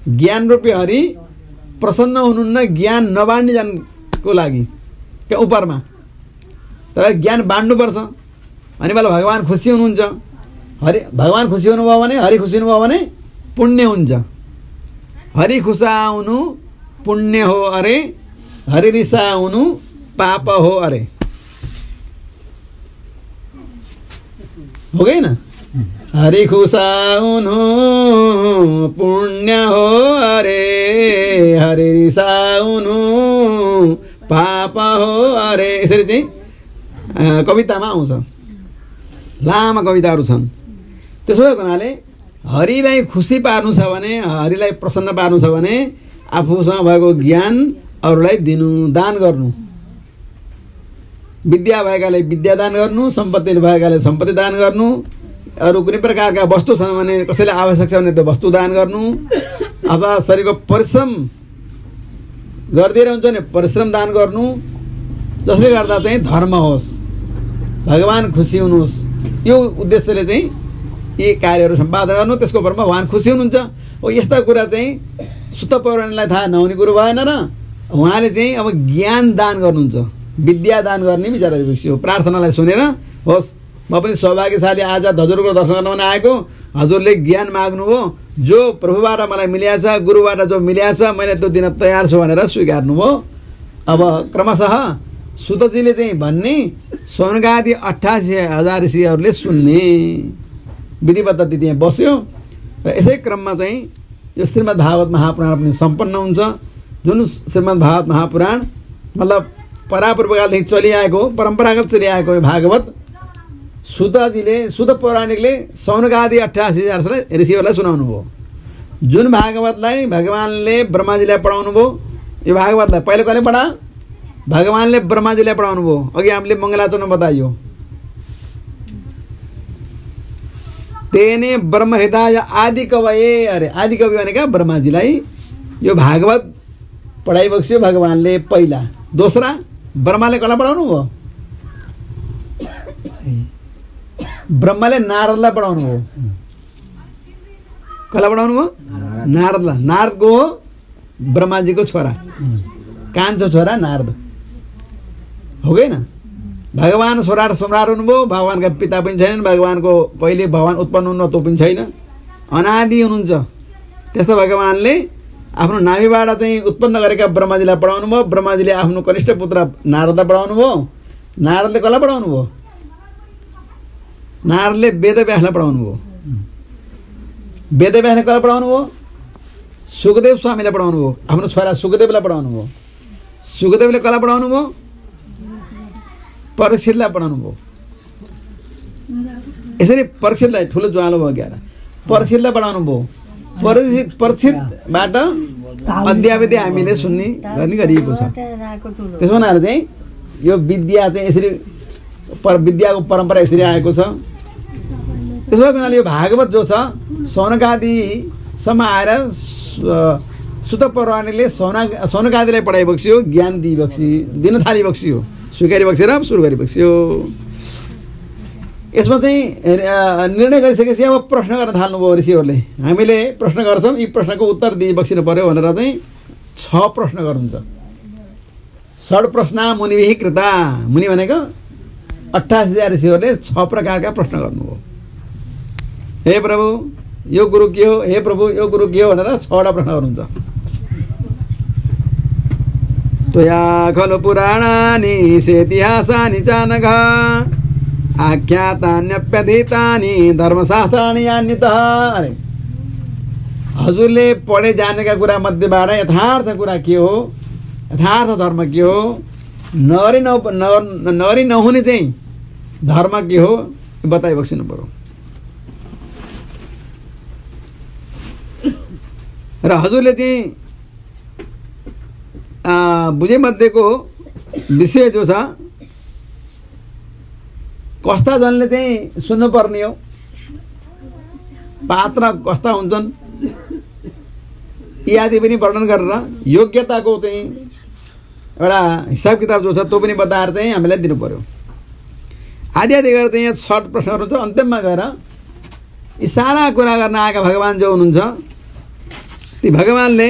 ज्ञानरूपी हरि प्रसन्न हुनुहुन्न ज्ञान नबाँड्ने जनको लागि क्या उपरमा, तर ज्ञान बाँड्नुपर्छ भने बेला भगवान् खुसी हुनुहुन्छ। भगवान् खुसी हुनुभयो भने, हरि खुसी हुनुभयो भने पुण्य हुन्छ। हरि खुसाउनु पुण्य हो अरे, हरि रिसाउनु पाप हो अरे, हो गएन? हरि खुसाउनु पुण्य हो अरे, हरि रिसाउनु पाप हो अरे। यसरी चाहिँ कवितामा आउँछ, लामा कविताहरू छन्। त्यसो भएको हुनाले हरिलाई खुसी पार्नु छ भने, हरिलाई प्रसन्न पार्नु छ भने आफूसँग भएको ज्ञान अरूलाई दिनु, दान गर्नु। विद्या भएकाले विद्या दान गर्नु, सम्पत्ति भएकाले सम्पत्ति दान गर्नु, अरू कुनै प्रकारका वस्तु छन् भने कसैलाई आवश्यक छ भने त्यो वस्तु दान गर्नु, अथवा शरीरको परिश्रम गरिदिएर हुन्छ भने परिश्रम दान गर्नु, जसले गर्दा चाहिँ धर्म होस्, भगवान् खुसी हुनुहोस्, यो उद्देश्यले चाहिँ यी कार्यहरू सम्पादन गर्नु। त्यसको उपरमा भगवान् खुसी हुनुहुन्छ। हो, यस्ता कुरा चाहिँ सुत पौराणिकलाई थाहा नहुने कुरो भएन र उहाँले चाहिँ अब ज्ञान दान गर्नुहुन्छ, विद्या दान गर्ने विचार गरेपछि हो। प्रार्थनालाई सुनेर होस् म पनि सौभाग्यशाली आज हजुरको दर्शन गर्न आएको, हजुरले ज्ञान माग्नुभयो, जो प्रभुबाट मलाई मिलिएको छ, गुरुबाट जो मिलिएको छ, मैले त्यो दिन तयार छु भनेर स्वीकार्नुभयो। अब क्रमशः सुतजीले चाहिँ भन्ने सौनकादि 88,000 ऋषिहरूले सुन्ने विधिबद्ध त्यहाँ बस्यो र यसै क्रममा चाहिँ यो श्रीमद् भागवत महापुराण पनि सम्पन्न हुन्छ। जुन श्रीमद् भागवत महापुराण मतलब परापूर्वकालदेखि चलिआएको, परम्परागत चलिआएको यो भागवत सुतजीले, सुत पौराणिकले सौनकादि 88,000 ऋषिहरूलाई सुनाउनु भयो। जुन भागवतलाई भगवान्ले ब्रह्माजीलाई पढाउनु भयो, यो भागवतलाई पहिलो कसले पढा? भगवान्ले ब्रह्माजीलाई पढाउनु भयो। अघि हामीले मङ्गलाचरणमा बताइयो, तेने ब्रह्म हृदय आदि कवये अरे, आदि कवि भनेका ब्रह्माजीलाई यो भागवत पढाइबक्स्यो भगवान्ले पहिला। दोस्रा ब्रह्माले कसलाई पढाउनु भयो? ब्रह्माले नारदलाई पढाउनु भयो। कसलाई पढाउनु भयो? नारदलाई। नारदको हो ब्रह्माजीको छोरा, कान्छो छोरा नारद हो कि होइन? भगवान छोरा सम्राट हुनुभयो, भगवानका पिता पनि छैनन्, भगवानको कहिले भगवान उत्पन्न हुनु त्यो पनि छैन, अनादि हुनुहुन्छ। त्यस्तो भगवानले आफ्नो नाभिबाट चाहिँ उत्पन्न गरेका ब्रह्माजीलाई पढाउनु भयो। ब्रह्माजीले आफ्नो कनिष्ठ पुत्र नारदलाई पढाउनु भयो। नारदले कसलाई पढाउनु भयो? नारदले वेदव्यासलाई पढाउनु भयो। वेदव्यासले कसलाई पढाउनु भयो? सुखदेव स्वामीलाई पढाउनु भयो। आफ्नो छोरा सुखदेवलाई पढाउनु भयो। सुखदेवले कसलाई पढाउनु भयो? परीक्षितलाई पढाउनु भयो। यसरी परीक्षितलाई ठुलो ज्वालो भयो क्या, परीक्षितलाई पढाउनु भयो। परीक्षितबाट अध्यावधि हामीले सुन्ने गर्ने गरिएको छ। त्यसो हुनाले चाहिँ यो विद्या चाहिँ यसरी विद्याको परम्परा यसरी आएको छ। त्यसो भएको हुनाले यो भागवत जो छ सौनकादिसम्म आएर सुत पौराणिकले सौनकादिलाई पढाइबक्स्यो, ज्ञान दिन थालिबक्स्यो, स्वीकारी बक्सेर सुरु गरिबक्स्यो। यसमा चाहिँ निर्णय गरिसकेपछि अब प्रश्न गर्न थाल्नुभयो ऋषिहरूले। हामीले प्रश्न गर्छौँ, यी प्रश्नको उत्तर दिइबक्सिनु पर्यो भनेर चाहिँ 6 प्रश्न गर्नुहुन्छ। षड प्रश्न मुनिभिः कृता। मुनि भनेको 88,000 ऋषिहरूले 6 प्रकारका प्रश्न गर्नुभयो। हे प्रभु यो गुरु के हो, हे प्रभु यो गुरु के हो भनेर 6वटा प्रश्न गर्नुहुन्छ। त्वया खलु पुराणानि सेतिहासानि चानघ आख्यातान्यप्यधीतानि धर्मशास्त्राणि यान्यतः। अरे हजुरले पढे जानेका कुरा मध्येबाट यथार्थ कुरा के हो, यथार्थ धर्म के हो, नरी नहुने चाहिँ धर्म के हो बताइबक्सिनु पर्यो। र हजुरले चाहिँ बुझे मध्येको विषय जो छ कस्ता जनले चाहिँ सुन्नुपर्ने हो, पात्र कस्ता हुन्छन् इत्यादि पनि वर्णन गरेर योग्यताको चाहिँ एउटा हिसाब किताब जो छ त्यो पनि बताएर चाहिँ हामीलाई दिनु पर्यो। आदि आदि गरेर चाहिँ यहाँ 6 प्रश्नहरू छ। अन्त्यमा गएर यी सारा कुरा गर्न आएका भगवान जो हुनुहुन्छ ती भगवानले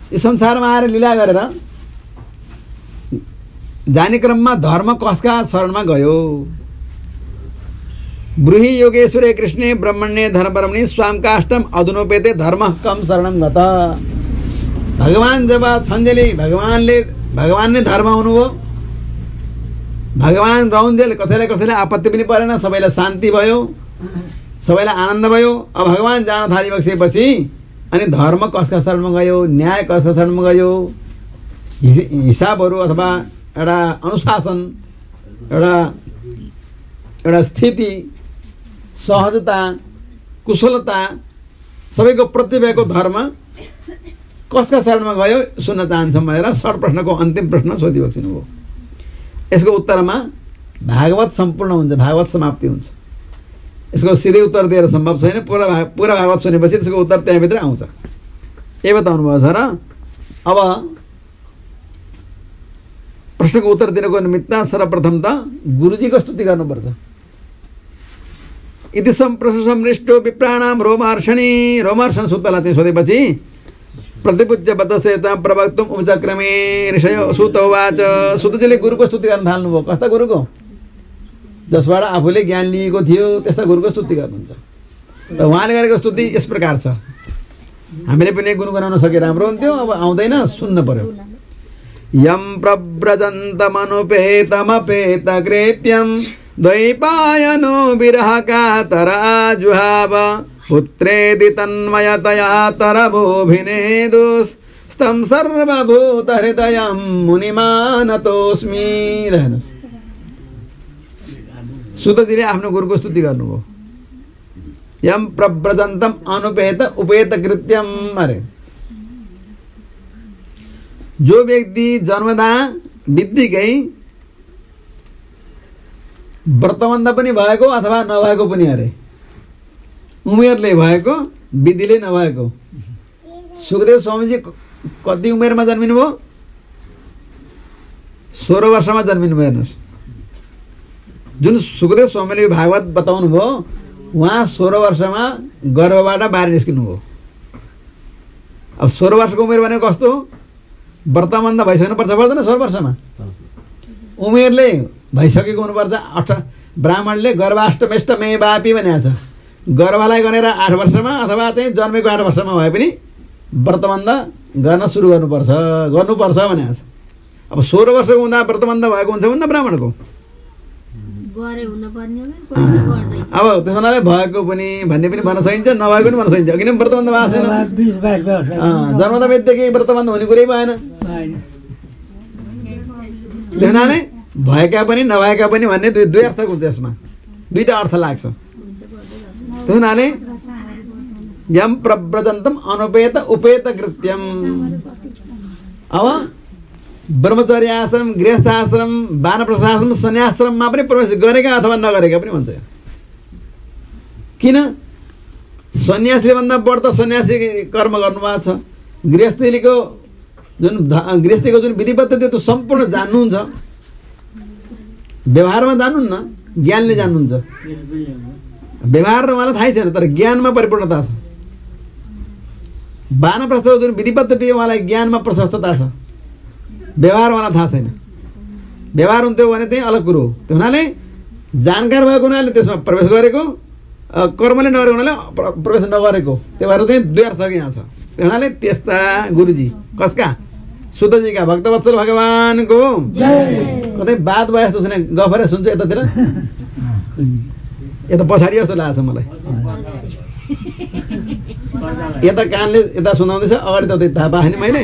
यो संसारमा आएर लीला गरेर जाने क्रममा धर्म कसका शरणमा गयो। ब्रूहि योगेश्वरे कृष्णे ब्रह्मण्ये धर्मब्रह्मणि स्वाम काष्टम अधुनोपेते धर्म कम शरणम गत। भगवान जब छन्जेली भगवान नै धर्म हुनुभयो, भगवान रहन्जेल कसैलाई आपत्ति पनि परेन, सबैलाई शान्ति भयो, सबैलाई आनन्द भयो। अब भगवान जान थालिबक्सेपछि अनि धर्म कसका शरणमा गयो, न्याय कसका शरणमा गयो, हिसाबहरू अथवा एउटा अनुशासन, एउटा स्थिति, सहजता, कुशलता, सबैको प्रतिभाको धर्म कसका शरणमा गयो सुन्न चाहन्छौँ भनेर 6 प्रश्नको अन्तिम प्रश्न सोधिबक्सिनु हो। यसको उत्तरमा भागवत सम्पूर्ण हुन्छ, भागवत समाप्ति हुन्छ। यसको सिधै उत्तर दिएर सम्भव छैन। पुरा भागवत सुनेपछि त्यसको उत्तर त्यहाँभित्र आउँछ। यही बताउनु भयो छ। र अब प्रश्नको उत्तर दिनको निमित्त सर्वप्रथम त गुरुजीको स्तुति गर्नुपर्छ। इति सम्प्रशमृष्टो विप्राणां रोमार्षण सूतलाई चाहिँ सोधेपछि प्रतिपूज्य बद्धसेता प्रवक्तुम उपचक्रमे ऋषयो सूत उवाच। सूतजीले गुरुको स्तुति गर्न थाल्नुभयो। कस्ता गुरुको? जसबाट आफूले ज्ञान लिएको थियो त्यस्ता गुरुको स्तुति गर्नुहुन्छ। र उहाँले गरेको स्तुति यस प्रकार छ। हामीले पनि गुनगुनाउन सके राम्रो हुन्थ्यो, अब आउँदैन, सुन्न पर्यो। यम प्रव्रजन्तमनुपेतमपेतकृत्यं द्वैपायनो विरहका तराजुहाव पुत्रेदि तन्मयतया तरभोभिनेदुस्तं सर्वभूतहृदयं मुनिमानतोऽस्मि। रहनुहोस्, सुतजीले आफ्नो गुरुको स्तुति गर्नुभयो। यम प्रव्रजन्तम अनुपेत उपेत कृत्यम। अरे जो व्यक्ति जन्मदा बित्तिकै व्रतबन्ध पनि भएको अथवा नभएको पनि, अरे उमेरले भएको विधिले नभएको। सुखदेव स्वामीजी कति उमेरमा जन्मिनु भयो? 16 वर्षमा जन्मिनु भयो। हेर्नुहोस्, जुन सुखदेव स्वामीले भागवत बताउनु भयो उहाँ 16 वर्षमा गर्भबाट बाहिर निस्किनु हो। अब 16 वर्षको उमेर भनेको कस्तो व्रतबन्ध भइसक्नुपर्छ पर्दैन 16 वर्षमा उमेरले भइसकेको हुनुपर्छ। ब्राह्मणले गर्भाष्टमेष्टमे बापी भनेको छ। गर्भलाई गनेर 8 वर्षमा अथवा चाहिँ जन्मेको 8 वर्षमा भए पनि व्रतबन्ध गर्न सुरु गर्नुपर्छ भनेको छ। अब 16 वर्षको हुँदा व्रतबन्ध भएको हुन्छ भन्दा ब्राह्मणको अब त्यसो हुनाले भएको पनि भन्ने पनि भन्न सकिन्छ, नभएको पनि भन्न सकिन्छ। किनभने व्रतबन्ध भएको छैन, जन्मदादेखि व्रतबन्ध हुने कुरै भएन। त्यस हुनाले भएका पनि नभएका पनि भन्ने दुई अर्थ हुन्छ, यसमा दुईटा अर्थ लाग्छ। त्यस हुनाले यम प्रव्रजन्तम अनुपेत उपेत कृत्यम। अब ब्रह्मचर्य आश्रम, गृहस्थ आश्रम, वानप्रस्थ आश्रम, सन्याश्रममा पनि प्रवेश गरेका अथवा नगरेका पनि भन्छ। किन सन्यासीले भन्दा बढ्ता सन्यासी कर्म गर्नुभएको छ। गृहस्थीको जुन विधिबद्ध त्यो सम्पूर्ण जान्नुहुन्छ, व्यवहारमा जान्नुहुन्न, ज्ञानले जान्नुहुन्छ। व्यवहार त उहाँलाई थाहै छैन, तर ज्ञानमा परिपूर्णता छ। वानप्रस्थको जुन विधिबद्ध पेय उहाँलाई ज्ञानमा प्रशस्तता छ, व्यवहार उहाँलाई थाहा छैन। व्यवहार हुन्थ्यो भने त्यही अलग कुरो हो। त्यो हुनाले जानकार भएको हुनाले त्यसमा प्रवेश गरेको, कर्मले नगरेको हुनाले प्रवेश नगरेको, त्यो भएर चाहिँ दुई अर्थ यहाँ छ। त्यो हुनाले त्यस्ता गुरुजी कसका? सुतजीका भक्तवत्सल भगवानको कतै बात भयो जस्तो छैन, गफरे सुन्छु यतातिर, यता पछाडि जस्तो लाग्छ मलाई। यता कानले यता सुनाउँदैछ, अगाडि त थाहा पाएन मैले।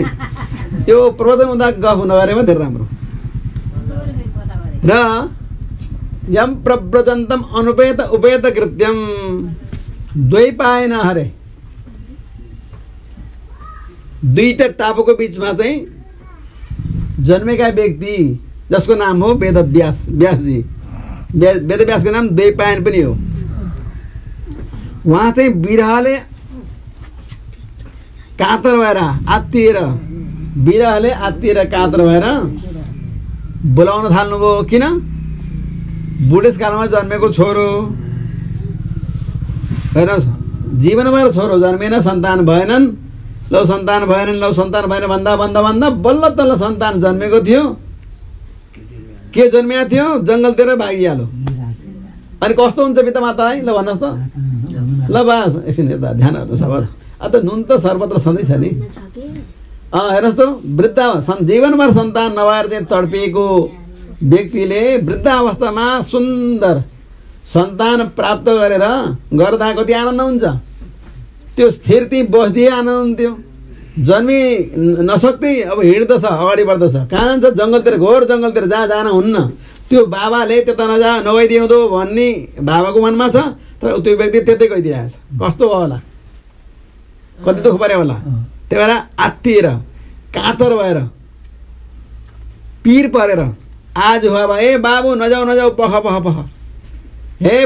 यो प्रवचन हुँदा गफ नगरेमा धेरै राम्रो। र यम प्रव्रजन्तम अनुपेत उपेत कृत्यम दुई पाएन हरे। दुईटा टापुको बिचमा चाहिँ जन्मेका व्यक्ति जसको नाम हो वेदव्यास, व्यासजी। वेदव्यासको नाम दुई पायन पनि हो। उहाँ चाहिँ विरहले कातर भएर आत्तिएर, विरहले आत्तिएर कातर भएर बोलाउन थाल्नुभयो। किन? बुढेसकालमा जन्मेको छोरो, हेर्नुहोस्, जीवनभर छोरो जन्मेन, सन्तान भएनन्, लौ सन्तान भएन भन्दा बल्ल तल्ल सन्तान जन्मेको थियो। के जन्मेको थियो? जङ्गलतिर भागिहाल्यो। अनि कस्तो हुन्छ पिता मातालाई? ल भन्नुहोस् त। ल बास एकछिन यता ध्यान हेर्नुहोस्। अब त नुन त सर्वत्र सधैँ छ नि। हेर्नुहोस् त, वृद्ध जीवनभर सन्तान नभएर चाहिँ तडपिएको व्यक्तिले वृद्ध अवस्थामा सुन्दर सन्तान प्राप्त गरेर गर्दा कति आनन्द हुन्छ। त्यो स्थिर त्यहीँ बस्दिए आनन्द हुन्थ्यो। जन्मी नसक्दै अब हिँड्दछ, अगाडि बढ्दछ, कहाँ जान्छ? जङ्गलतिर, घोर जङ्गलतिर, जहाँ जान हुन्न। त्यो बाबाले त्यता नगइदिउँदो भन्ने बाबाको मनमा छ, तर त्यो व्यक्ति त्यतै गइदिरहेछ। कस्तो भयो होला, कति दुःख पर्यो होला। त्यही भएर आत्तिएर कातर भएर पीर परेर आज हो अब, ए बाबु नजाऊ पख, हे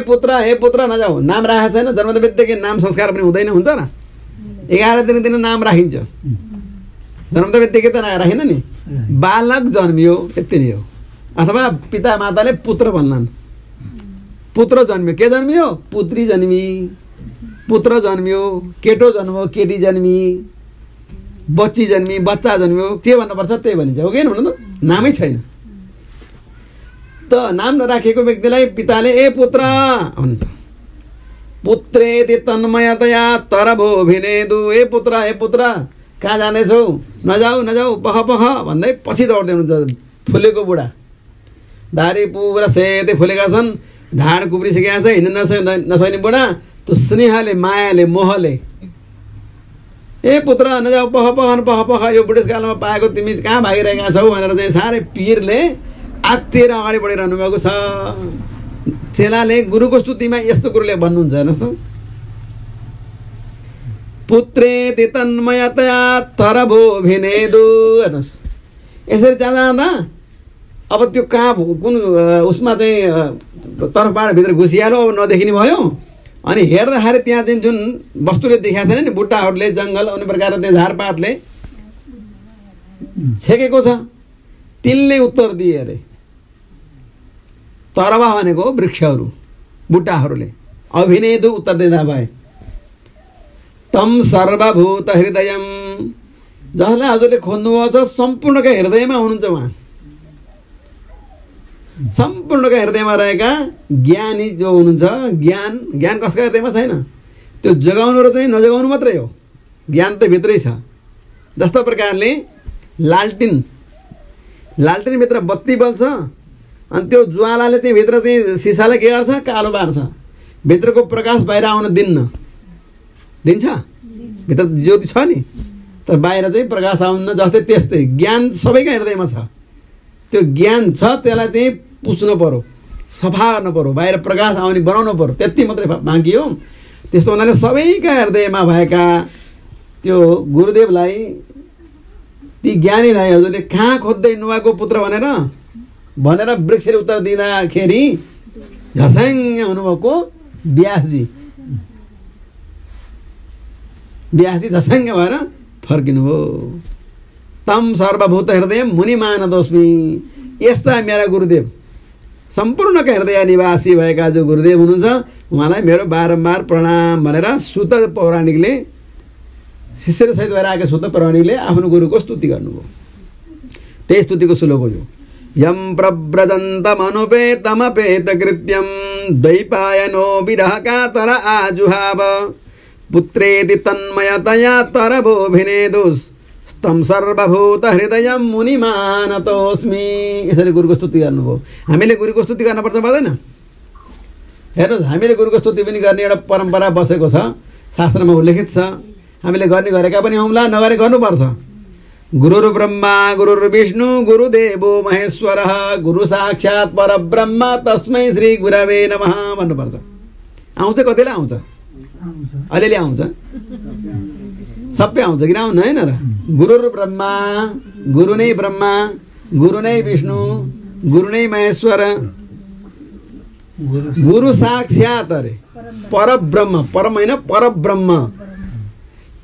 पुत्र नजाऊ। नाम राखेको छैन, जन्मदा बित्तिकै नाम संस्कार पनि हुँदैन, हुन्छ र? 11 दिन नाम राखिन्छ। जन्मदा बित्तिकै त राखेन नि, बालक जन्मियो यति नै हो। अथवा पिता माताले पुत्र भन्लान्, पुत्र जन्मियो। के जन्मियो? पुत्री जन्मी, पुत्र जन्मियो, केटो जन्मियो, केटी जन्मी, बच्ची जन्मी, बच्चा जन्मियो। के भन्नुपर्छ त्यही भनिन्छ, हो कि भन्नु त? नामै छैन त नाम नराखेको व्यक्तिलाई पिताले ए पुत्र भन्छ। पुत्रेति तन्मयतया तरभो भिनेदु। ए पुत्र कहाँ जाँदैछौ? नजाऊ पख भन्दै पछि दौड्दै हुनुहुन्छ फुलेको बुढा। दारी पुरा सेतै फुलेका छन्, ढाड कुब्रिसकेका छ, हिँड्न नसक्ने बुढा। त्यो स्नेहले, मायाले, मोहले ए पुत्र नजाऊ पख, यो बुढेसकालमा पाएको तिमी कहाँ भागिरहेका छौ भनेर चाहिँ साह्रै पिरले आत्तिएर अगाडि बढिरहनु भएको छ। चेलाले गुरुको स्तुतिमा यस्तो कुरोले भन्नुहुन्छ, हेर्नुहोस् त। पुत्रेति तन्मयतया तरभो भिनेदु। हेर्नुहोस्, यसरी जाँदा अब त्यो कहाँ कुन उसमा चाहिँ तर्फबाट भित्र घुसिहाल्यो, अब नदेखिने भयो। अनि हेर्दाखेरि त्यहाँ चाहिँ जुन वस्तुले देखाएको छैन नि, बुट्टाहरूले, जङ्गल, अन्य प्रकारको त्यहाँ झारपातले छेकेको छ, तिनले उत्तर दिए अरे। तरवा भनेको वृक्षहरू, बुट्टाहरूले। अभिनेदु उत्तर दिँदा भए तम सर्वभूत हृदयम जसलाई हजुरले खोज्नुभएको छ सम्पूर्णका हृदयमा हुनुहुन्छ उहाँ। सम्पूर्णका हृदयमा रहेका ज्ञानी जो हुनुहुन्छ, ज्ञान कसका हृदयमा छैन, त्यो जगाउनु र चाहिँ नजगाउनु मात्रै हो, ज्ञान त भित्रै छ। जस्तो प्रकारले लालटिनभित्र बत्ती बल्छ अनि त्यो ज्वालाले चाहिँ भित्र चाहिँ सिसालाई के गर्छ, कालो पार्छ, भित्रको प्रकाश बाहिर आउन दिन्छ, भित्र ज्योति छ नि, तर बाहिर चाहिँ प्रकाश आउन। जस्तै त्यस्तै ज्ञान सबैका हृदयमा छ, त्यो ज्ञान छ, त्यसलाई चाहिँ पुस्नु पर्यो, सफा गर्नु पर्यो, बाहिर प्रकाश आउने बनाउनु पर्यो, त्यति मात्रै बाँकी हो। त्यस्तो हुनाले सबैका हृदयमा भएका त्यो गुरुदेवलाई, ती ज्ञानीलाई हजुरले कहाँ खोज्दै नुवाको पुत्र भनेर वृक्षले उत्तर दिँदाखेरि झस्याङ्ग हुनुभएको व्यासजी झस्याङ्ग भएर फर्किनुभयो। तम सर्वभूत हृदय मुनि मानतोस्मि, यस्ता मेरा गुरुदेव सम्पूर्णका हृदय निवासी भएका जो गुरुदेव हुनुहुन्छ उहाँलाई मेरो बारम्बार प्रणाम भनेर सुत पौराणिकले, शिष्य सहित भएर आएका सुत पौराणिकले आफ्नो गुरुको स्तुति गर्नुभयो। त्यही स्तुतिको श्लोक हो यो। यम प्रव्रजन्तमनुपेतमपेत कृत्यम द्वैपायनो विरहकातर आजुहाव पुत्रेति तन्मयतया तरभोभिनेदुस् तम सर्वभूत हृदय मुनिमानतोस्मि। यसरी गुरुको स्तुति गर्नुभयो। हामीले गुरुको स्तुति गर्नुपर्छ पर्दैन? हेर्नुहोस्, हामीले गुरुको स्तुति पनि गर्ने एउटा परम्परा बसेको छ, शास्त्रमा उल्लेखित छ। हामीले गर्ने गरेका पनि हौँला, नगरे गर्नुपर्छ। गुरुर् ब्रह्मा गुरुर्विष्णु गुरुदेवो महेश्वरः गुरु साक्षात् परब्रह्म तस्मै श्री गुरवे नमः भन्नुपर्छ। आउँछ, कतिलाई आउँछ? अलिअलि आउँछ, सबै आउँछ किन आउनु होइन र? गुरुर् ब्रह्मा, गुरु नै ब्रह्मा, गुरु नै विष्णु, गुरु नै महेश्वर, गुरु साक्षात् अरे परब्रह्म, परम होइन परब्रह्म,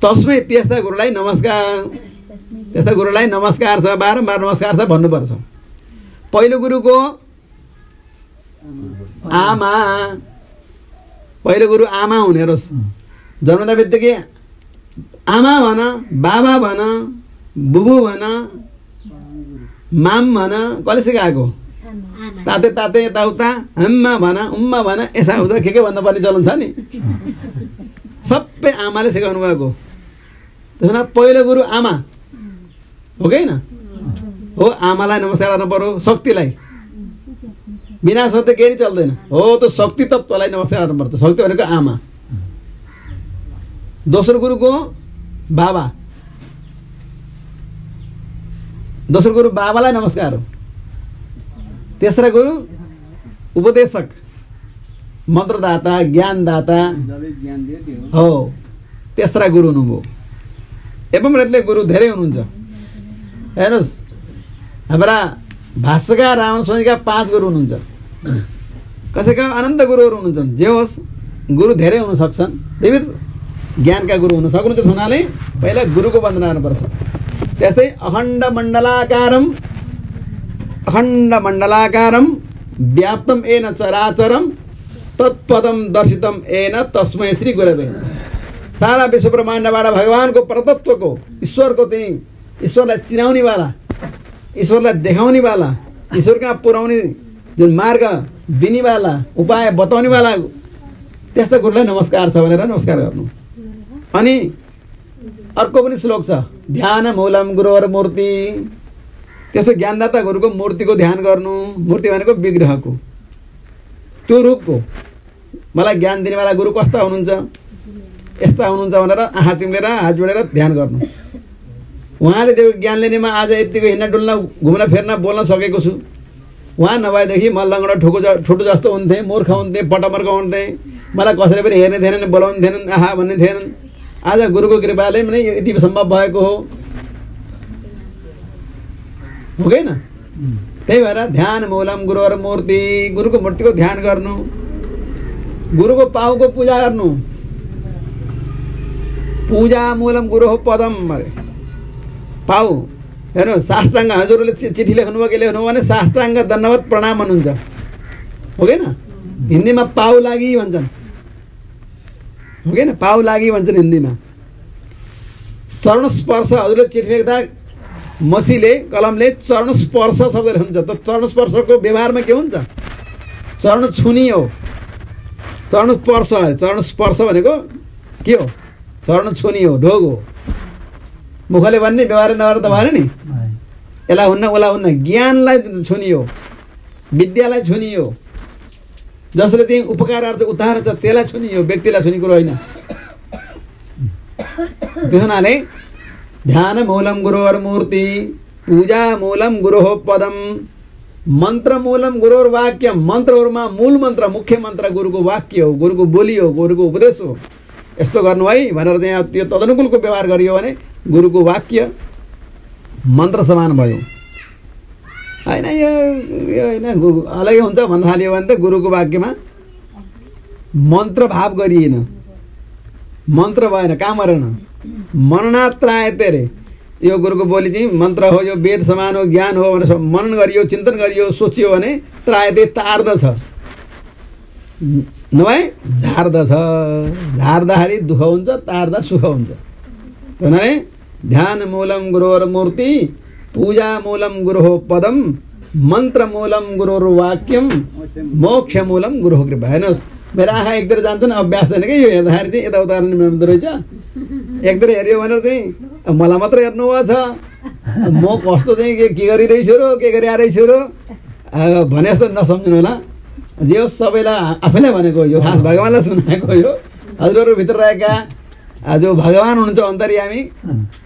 तस्मै त्यस्ता गुरुलाई नमस्कार, त्यस्ता गुरुलाई नमस्कार छ, बारम्बार नमस्कार छ भन्नुपर्छ। पहिलो गुरुको आमा, पहिलो गुरु आमा हुने, हेरोस् जन्मदा बित्तिकै आमा भन, बाबा भन, बुबु भन, माम भन, कसले सिकाएको? ताते ताते यताउता हम्मा भन, उम्मा भन, यसा हुन्छ के भन्नुपर्ने चलन छ नि, सबै आमाले सिकाउनु भएको। त्यसमा पहिलो गुरु आमा हो कि होइन? हो, आमालाई नमस्कार गर्नु पर्यो, शक्तिलाई, बिना शक्ति केही चल्दैन। हो, त्यो शक्ति तत्त्वलाई नमस्कार गर्नुपर्छ, शक्ति भनेको आमा। दोस्रो गुरुको बाबा, दोस्रो गुरु बाबालाई नमस्कार हो। तेस्रो गुरु उपदेशक, मन्त्रदाता, ज्ञानदाता हो, तेस्रा गुरु हुनुभयो। एवं रीतिले गुरु धेरै हुनुहुन्छ। हेर्नुहोस्, हाम्रा भाष्यकार रावण स्वामीका 5 गुरु हुनुहुन्छ, कसैका अनन्त गुरुहरू हुनुहुन्छ। जे होस्, गुरु धेरै हुन सक्छन्, विविध ज्ञानका गुरु हुन सक्नुहुन्छ हुनाले पहिला गुरुको वन्दना गर्नुपर्छ। त्यस्तै अखण्ड मण्डलाकारम व्याप्तम येन चराचरम तत्पदम दर्शितम येन तस्मै श्री गुरवे। सारा विश्व ब्रह्माण्डबाट भगवानको परतत्वको, ईश्वरको चाहिँ ईश्वरलाई चिनाउनेवाला, ईश्वरलाई देखाउनेवाला, ईश्वर कहाँ पुर्याउने जुन मार्ग दिनेवाला, उपाय बताउनेवाला त्यस्ता गुरुलाई नमस्कार छ भनेर नमस्कार गर्नु। अनि अर्को पनि श्लोक छ, ध्यान मूलम गुरुवर मूर्ति। त्यस्तो ज्ञानदाता गुरुको मूर्तिको ध्यान गर्नु। मूर्ति भनेको विग्रहको, त्यो रूपको, मलाई ज्ञान दिनेवाला गुरु कस्ता हुनुहुन्छ, यस्ता हुनुहुन्छ भनेर आँखा चिम्लेर हात जोडेर ध्यान गर्नु। उहाँले त्यो ज्ञान लिनेमा आज यतिको हिँड्न डुल्न घुम्न फेर्न बोल्न सकेको छु। उहाँ नभएदेखि म लङ्गडा ठुटो जस्तो हुन्थेँ, मूर्ख हुन्थेँ, पटमर्क हुन्थेँ, मलाई कसैले पनि हेर्ने थिएनन्, बोलाउने थिएनन्, आहा भन्ने थिएनन्। आज गुरुको कृपाले पनि यति सम्भव भएको हो कि न? त्यही भएर ध्यान मूलम गुरुवर मूर्ति, गुरुको मूर्तिको ध्यान गर्नु, गुरुको पाउको पूजा गर्नु। पूजा मूलम गुरु हो पदम अरे पाउ। हेर्नु, साष्टाङ्ग हजुरले चिठी लेख्नुभयो कि लेख्नुभयो भने साष्टाङ्ग दण्डवत प्रणाम भन्नुहुन्छ, हो कि न? हिन्दीमा पाउ लागि भन्छन्, हो कि पाउ लागि भन्छन् हिन्दीमा। चरण स्पर्श हजुरले चिठी लेख्दा मसीले कलमले चरण स्पर्श शब्द लेख्नुहुन्छ। त चरण स्पर्शको व्यवहारमा के हुन्छ? चरण छुनी हो, चरण स्पर्श। चरण स्पर्श भनेको के हो? चरण छुनी हो, ढोग हो। मुखले भन्ने व्यवहार नगरेर त भएन नि। यसलाई हुन्न उसलाई हुन्न, ज्ञानलाई छुनी हो, विद्यालाई छुनी हो, जसले चाहिँ उपकार गर्छ उद्धार छ त्यसलाई छुनी हो, व्यक्तिलाई छुनी कुरो होइन। त्यस हुनाले ध्यान मूलम गुरोर मूर्ति, पूजा मूलम गुरोह पदम, मन्त्र मूलम गुरोर वाक्य। मन्त्रहरूमा मूल मन्त्र, मुख्य मन्त्र गुरुको वाक्य हो, गुरुको बोली हो, गुरुको उपदेश हो। यस्तो गर्नु है भनेर चाहिँ त्यो तदनुकूलको व्यवहार गरियो भने गुरुको वाक्य मन्त्र समान भयो। होइन यो होइन अलगै हुन्छ भन्न थाल्यो भने त गुरुको वाक्यमा मन्त्र भाव गरिएन, मन्त्र भएन, काम गरेन। मननात्रायते अरे यो गुरुको बोली चाहिँ मन्त्र हो, यो वेद समान हो, ज्ञान हो भनेर मनन गरियो, चिन्तन गरियो, सोचियो भने त्रायते तार्दछ, नभए झार्दछ। झार्दाखेरि दुःख हुन्छ, तार्दा सुख हुन्छ। हुनाले ध्यान मूलम गुरोर मूर्ति, पूजा मूलम गुरोह पदम, मन्त्र मूलम गुरोर वाक्यम, मोक्ष मूलम गुरोह कृपा। हेर्नुहोस् मेरो आँखा एकतिर जान्छन्, अभ्यास छैन कि यो हेर्दाखेरि चाहिँ यताउता मिल्दो रहेछ। एकतिर हेऱ्यो भनेर चाहिँ मलाई मात्र हेर्नुभएको छ, म कस्तो चाहिँ के गरिरहेछु र के गरिरहेछु र भने जस्तो नसम्झिनु होला। जे होस् सबैलाई आफैलाई भनेको यो, खास भगवान्लाई सुनाएको यो। हजुरहरूभित्र रहेका जो भगवान् हुनुहुन्छ अन्तर्यामी,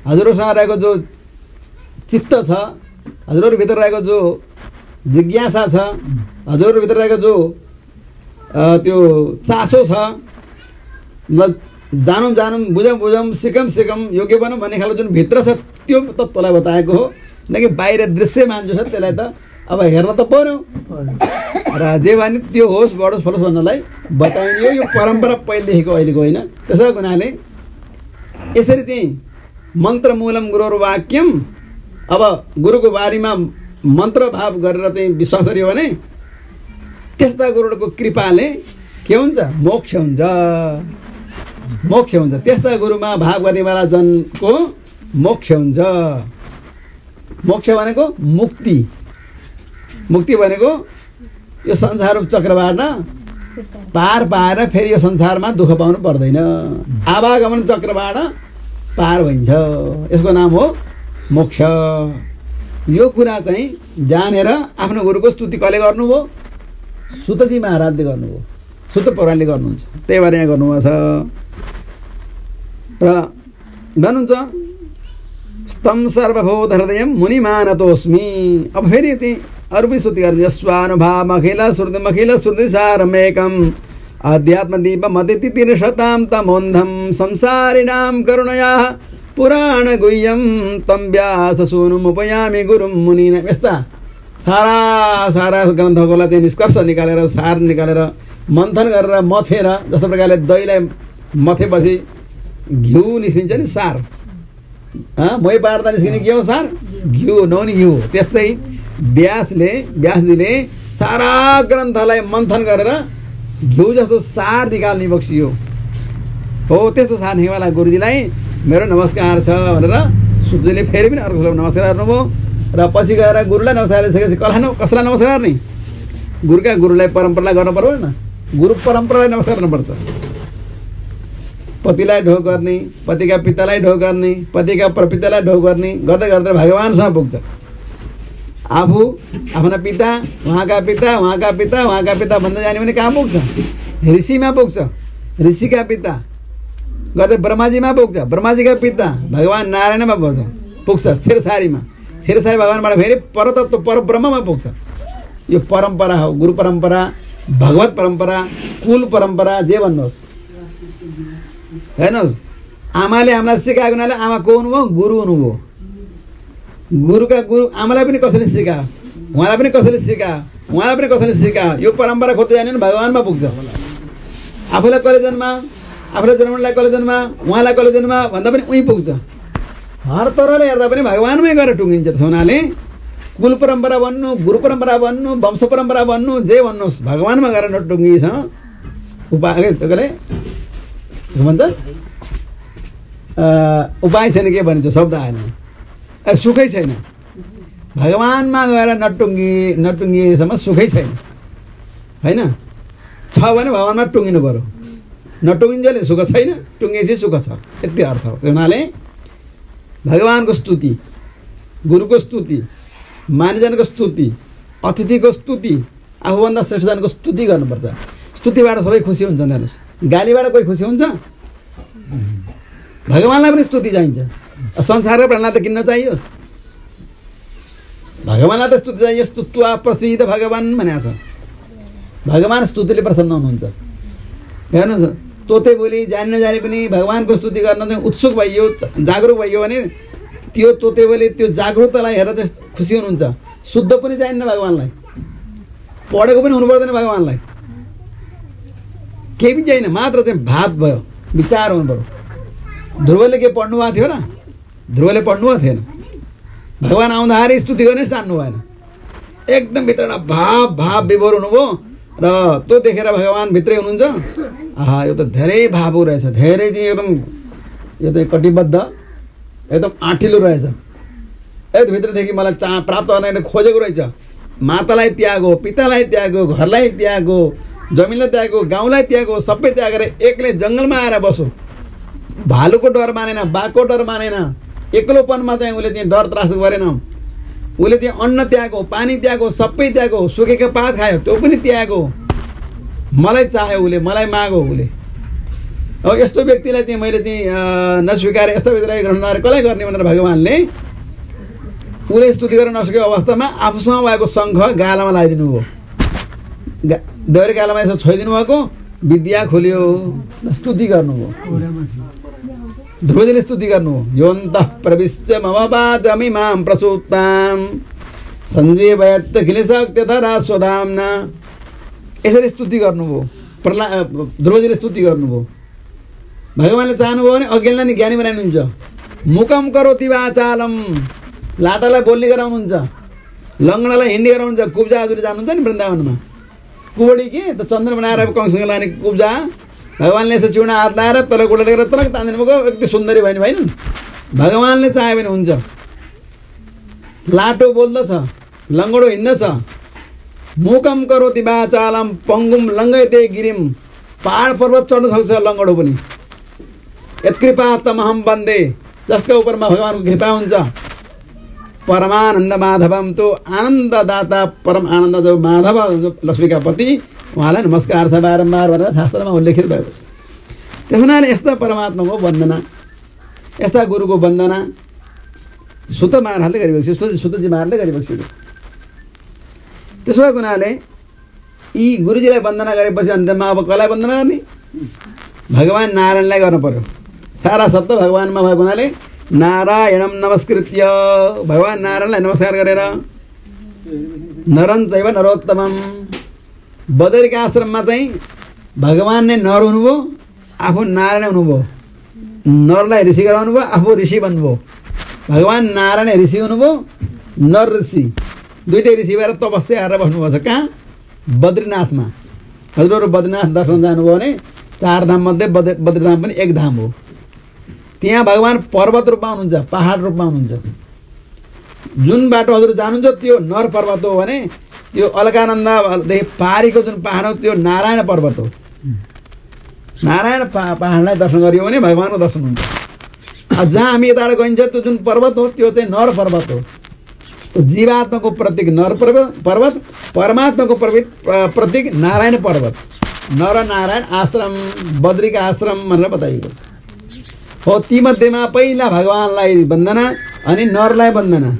हजुरहरूसँग रहेको जो चित्त छ, हजुरहरूभित्र रहेको जो जिज्ञासा छ, हजुरहरूभित्र रहेको जो त्यो चासो छ, ल जानौँ जानौँ, बुझौँ बुझौँ, सिकौँ सिकौँ, योग्य बनौँ भन्ने खालको जुन भित्र छ त्यो तत्त्वलाई बताएको हो। न कि बाहिर दृश्य मान्छु छ त्यसलाई त अब हेर्न त पर्यो र जे भने त्यो होस् बढोस् फलोस् भन्नलाई बताइयो। यो परम्परा पहिलेदेखिको अहिलेको होइन। त्यसो हुनाले यसरी चाहिँ मन्त्र मूलम गुरोर वाक्यम, अब गुरुको बारेमा मन्त्र भाव गरेर चाहिँ विश्वास गरियो भने त्यस्ता गुरुको कृपाले के हुन्छ? मोक्ष हुन्छ, मोक्ष हुन्छ। त्यस्ता गुरुमा भाव गर्नेवाला जनको मोक्ष हुन्छ। मोक्ष भनेको मुक्ति, मुक्ति भनेको यो संसारको चक्रबाट पार पाएर फेरि यो संसारमा दुःख पाउनु पर्दैन, आवागमन चक्रबाट पार भइन्छ। यसको नाम हो मोक्ष। यो कुरा चाहिँ जानेर आफ्नो गुरुको स्तुति कसले गर्नुभयो? सुतजी महाराजले गर्नुभयो, सुत पौराणले गर्नुहुन्छ। त्यही भएर यहाँ गर्नुभएको छ र भन्नुहुन्छ स्तम सर्वभूत हृदय मुनिमानतोस्मि। अब फेरि त्यही अरू पनि स्तुति गर्नु। यस्वानुभाव अखिल श्रुति सारमेकम अध्यात्मदीप मदितिर्शतां तमोन्धम संसारिणां करुणया पुराण गुह्यम तम व्यास सोनुमुपयामि गुरुम मुनिना। यस्ता सारा ग्रन्थकोलाई चाहिँ निष्कर्ष निकालेर, सार निकालेर, मन्थन गरेर मथेर, जस्तो प्रकारले दहीलाई मथेपछि घिउ निस्किन्छ नि सार, मही पार्दा निस्किने के हो? सार, घिउ, नुहाउने घिउ। त्यस्तै व्यासजीले सारा ग्रन्थलाई मन्थन गरेर घिउ जस्तो सार निकाल्ने बक्सियो हो। त्यस्तो सार निकाल्नेवाला गुरुजीलाई मेरो नमस्कार छ भनेर सुतजीले फेरि पनि अर्को नमस्कार गर्नुभयो र पछि गएर गुरुलाई नमस्कार गरिसकेपछि कसलाई नमस्कार गर्ने? गुरुलाई परम्परालाई गर्नु पर्यो न। गुरु परम्परालाई नमस्कार गर्नुपर्छ। पतिलाई ढोग गर्ने, पतिका पितालाई ढोग गर्ने, पतिका प्रपितालाई ढोग गर्ने, गर्दै गर्दै भगवान्सँग पुग्छ। आफू आफ्ना पिता, उहाँका पिता, उहाँका पिता, उहाँका पिता भन्दै जाने भने कहाँ पुग्छ? ऋषिमा पुग्छ। ऋषिका पिता गर्दै ब्रह्माजीमा पुग्छ। ब्रह्माजीका पिता भगवान् नारायणमा पुग्छ। छिरसारीमा, छिरसारी भगवान्बाट फेरि परतत्व परब्रह्ममा पुग्छ। यो परम्परा हो, गुरु परम्परा, भगवत परम्परा, कुल परम्परा, जे भन्नुहोस्। हेर्नुहोस्, आमाले हामीलाई सिकाएको हुनाले आमा को हुनुभयो? गुरु हुनुभयो। गुरुका गुरु आमालाई पनि कसैले सिकायो, उहाँलाई पनि कसैले सिकायो, उहाँलाई पनि कसैले सिकायो। यो परम्परा खोज्दै जाने भने भगवान्मा पुग्छ। आफूलाई कसले जन्मा, आफूलाई जन्मलाई कसले जन्मा, उहाँलाई कसले जन्मा भन्दा पनि उहीँ पुग्छ। हर तरहले हेर्दा पनि भगवान्मै गएर टुङ्गिन्छ। त्यस हुनाले कुल परम्परा भन्नु, गुरु परम्परा भन्नु, वंश परम्परा भन्नु, जे भन्नुहोस्, भगवान्मा गएर टुङ्गिछ। उपायले भन्छ उपाय छैन के भनिन्छ शब्द आएन सुखै छैन भगवानमा गएर नटुङ्गिएसम्म सुखै छैन हैन छ भने भगवानमा टुङ्गिनु पर्यो नटुङ्गिन्जेल सुख छैन टुङ्गिएपछि सुख छ यति अर्थ हो त्यही हुनाले भगवानको स्तुति गुरुको स्तुति मानिजनको स्तुति अतिथिको स्तुति आफूभन्दा श्रेष्ठजनको स्तुति गर्नुपर्छ स्तुतिबाट सबै खुसी हुन्छन् हेर्नुहोस् गालीबाट कोही खुसी हुन्छ भगवानलाई पनि स्तुति चाहिन्छ संसारको प्राणलाई त किन्न चाहियोस् भगवानलाई त स्तुति चाहियो स्तुत्वा प्रसिद्ध भगवान भनेको छ भगवान स्तुतिले प्रसन्न हुनुहुन्छ हेर्नुहोस् तोते बोली जान्ने जाने पनि भगवानको स्तुति गर्न चाहिँ उत्सुक भइयो जागरुक भइयो भने त्यो तोते बोली त्यो जागरुकतालाई हेरेर चाहिँ खुसी हुनुहुन्छ शुद्ध पनि चाहिन्न भगवानलाई पढेको पनि हुनु पर्दैन भगवानलाई केही पनि चाहिएन मात्र चाहिँ भाव भयो विचार हुनु पर्यो ध्रुवले के पढ्नु भएको थियो र ध्रुवले पढ्नु भएको थिएन भगवान आउँदाखेरि स्तुति गर्ने जान्नु भएन एकदम भित्र भाव विभोर हुनुभयो र त्यो देखेर भगवान भित्रै हुनुहुन्छ आहा यो त धेरै भावु रहेछ धेरै चाहिँ एकदम यो त कटिबद्ध एकदम आँटिलो रहेछ एकदम भित्रदेखि मलाई प्राप्त गर्न खोजेको रहेछ मातालाई त्यागो पितालाई त्यागो घरलाई त्यागो जमिनलाई त्यागो गाउँलाई त्यागो सबै त्यागेर एक्लै जङ्गलमा आएर बसो भालुको डर मानेन बाघको डर मानेन एक्लोपनमा चाहिँ उसले चाहिँ डर त्रास गरेन उसले चाहिँ अन्न त्यागो पानी त्यागो सबै त्यागो सुकेको पात खायो त्यो पनि त्यागो मलाई चाह्यो उसले मलाई मागो उसले अब यस्तो व्यक्तिलाई चाहिँ मैले चाहिँ नस्वीकारे यस्तो व्यक्तिलाई ग्रहण गरेर कसलाई गर्ने भनेर भगवानले उसले स्तुति गर्न नसकेको अवस्थामा आफूसँग भएको शङ्ख गालामा लगाइदिनु भयो देउरे गालामा यसो छोइदिनु भएको विद्या खोल्यो स्तुति गर्नुभयो ध्रुवजीले स्तुति गर्नु योन्तः प्रविश्य मम वाचमिमां प्रसूतां सञ्जीवयत् खिलशक्तिधरा स्वधाम्ना यसरी स्तुति गर्नुभयो ध्रुवजीले स्तुति गर्नुभयो भगवानले चाहनुभयो भने अज्ञानलाई नि ज्ञानी बनाउनुहुन्छ मुकम करोति वाचालम लाटालाई बोल्ने गराउनुहुन्छ लङ्गडालाई हिँड्ने गराउनुहुन्छ कुब्जा हजुरले जानुहुन्छ नि वृन्दावनमा कुबडी के त चन्द्र बनाएर कंसँग लाने कुब्जा भगवानले यसो चिउडा हात लाएर तल गोडा लिएर तल तान्दिनु भएको यति सुन्दरी भएन भएन भगवानले चाह्यो भने हुन्छ लाटो बोल्दछ लङ्गडो हिँड्दछ मुकम करोति वाचालम पङ्गुम लङ्घयते गिरिम पहाड पर्वत चढ्न सक्छ लङ्गडो पनि यत्कृपा तमहम वन्दे जसका उपरमा भगवानको कृपा हुन्छ परमानन्द माधवम तो आनन्ददाता परम आनन्द जो माधव लक्ष्मीका पति उहाँलाई नमस्कार छ बारम्बार भनेर शास्त्रमा उल्लेखित भएको छ त्यस हुनाले यस्ता परमात्माको वन्दना यस्ता गुरुको वन्दना सुत महाराजले गरिरहेको छ सुतजी महाराजले गरिरहेको छ त्यसो भएको हुनाले यी गुरुजीलाई वन्दना गरेपछि अन्त्यमा अब कसलाई वन्दना गर्ने भगवान नारायणलाई गर्नु पर्यो सारा सत्ता भगवानमा भएको हुनाले नारायणम नमस्कृत्य भगवान नारायणलाई नमस्कार गरेर नरं चैव नरोत्तमम बदरीका आश्रममा चाहिँ भगवान नै नर हुनुभयो आफू नारायण हुनुभयो नरलाई ऋषि गराउनु भयो आफू ऋषि बन्नुभयो भगवान नारायण ऋषि हुनुभयो नर ऋषि दुईटै ऋषि भएर तपस्या गरेर बस्नुभएको छ कहाँ बद्रीनाथमा हजुरहरू बद्रीनाथ दर्शन जानुभयो भने 4 धाम मध्ये बद्रीधाम पनि एक धाम हो त्यहाँ भगवान पर्वत रूपमा हुनुहुन्छ पहाड रूपमा हुनुहुन्छ जुन बाटो हजुर जानुहुन्छ त्यो नर पर्वत हो भने त्यो अलकानन्दादेखि पारीको जुन पहाड हो त्यो नारायण पर्वत हो नारायण पहाडलाई दर्शन गरियो भने भगवानको दर्शन हुन्छ जहाँ हामी यताबाट गइन्छ त्यो जुन पर्वत हो त्यो चाहिँ नर पर्वत हो जीवात्माको प्रतीक नर पर्वत परमात्माको प्रतीक नारायण पर्वत नर नारायण आश्रम बद्रीका आश्रम भनेर बताइएको छ हो ती मध्येमा पहिला भगवानलाई वन्दना अनि नरलाई वन्दना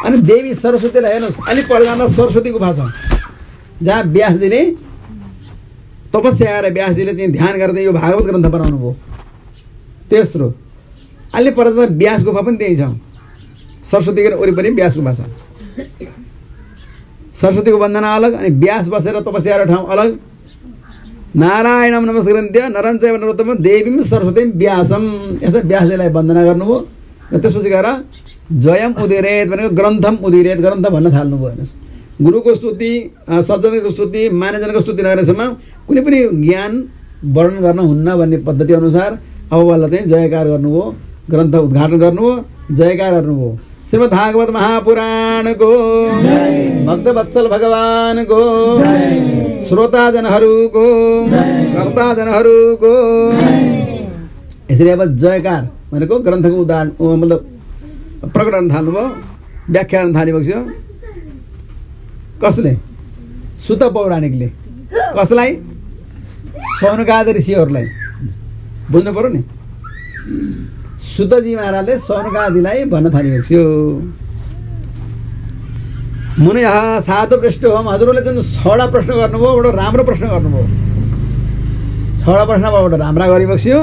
अनि देवी सरस्वतीलाई हेर्नुहोस् अलिक पर जाँदा सरस्वती गुफा छ जहाँ व्यासजीले तपस्या गरेर व्यासजीले त्यहाँ ध्यान गरेर यो भागवत ग्रन्थ बनाउनु भयो तेस्रो अलि पर जाँदा व्यास गुफा पनि त्यही छ सरस्वतीको वरिपरि व्यास गुफा छ सरस्वतीको वन्दना अलग अनि व्यास बसेर तपस्या गरेर ठाउँ अलग नारायणम नमस्कृत्य नरं चैव नरोत्तमं देवीं सरस्वतीं व्यासम यस्तो व्यासजीलाई वन्दना गर्नुभयो र त्यसपछि गएर जयम उदिरेत भनेको ग्रन्थम उदिरेत ग्रन्थ भन्न थाल्नुभयो हेर्नुहोस् गुरुको स्तुति सज्जनको स्तुति मानिसजनको स्तुति नगरेसम्म कुनै पनि ज्ञान वर्णन गर्न हुन्न भन्ने पद्धति अनुसार अब वाला चाहिँ जयकार गर्नुभयो, ग्रन्थ उद्घाटन गर्नुभयो, जयकार गर्नुभयो। श्रीमद् भागवत महापुराणको भक्तवत्सल भगवानको श्रोताजनहरूको कर्ताजनहरूको यसरी अब जयकार भनेको ग्रन्थको उदाहरण मतलब प्रकटन थाल्नुभयो, व्याख्यान थालिबक्स्यो। कसले? सुत पौराणिकले। कसलाई? सौनकादि ऋषिहरूलाई। बुझ्नु पर्यो नि। सुतजी महाराजले सौनकादिलाई भन्न थालिबक्स्यो। मुनिः साधु पृष्ठ होम। हजुरहरूले जुन 6वटा प्रश्न गर्नुभयो बडो राम्रो प्रश्न गर्नुभयो। 6वटा प्रश्नबाट राम्रा गरिबक्स्यो।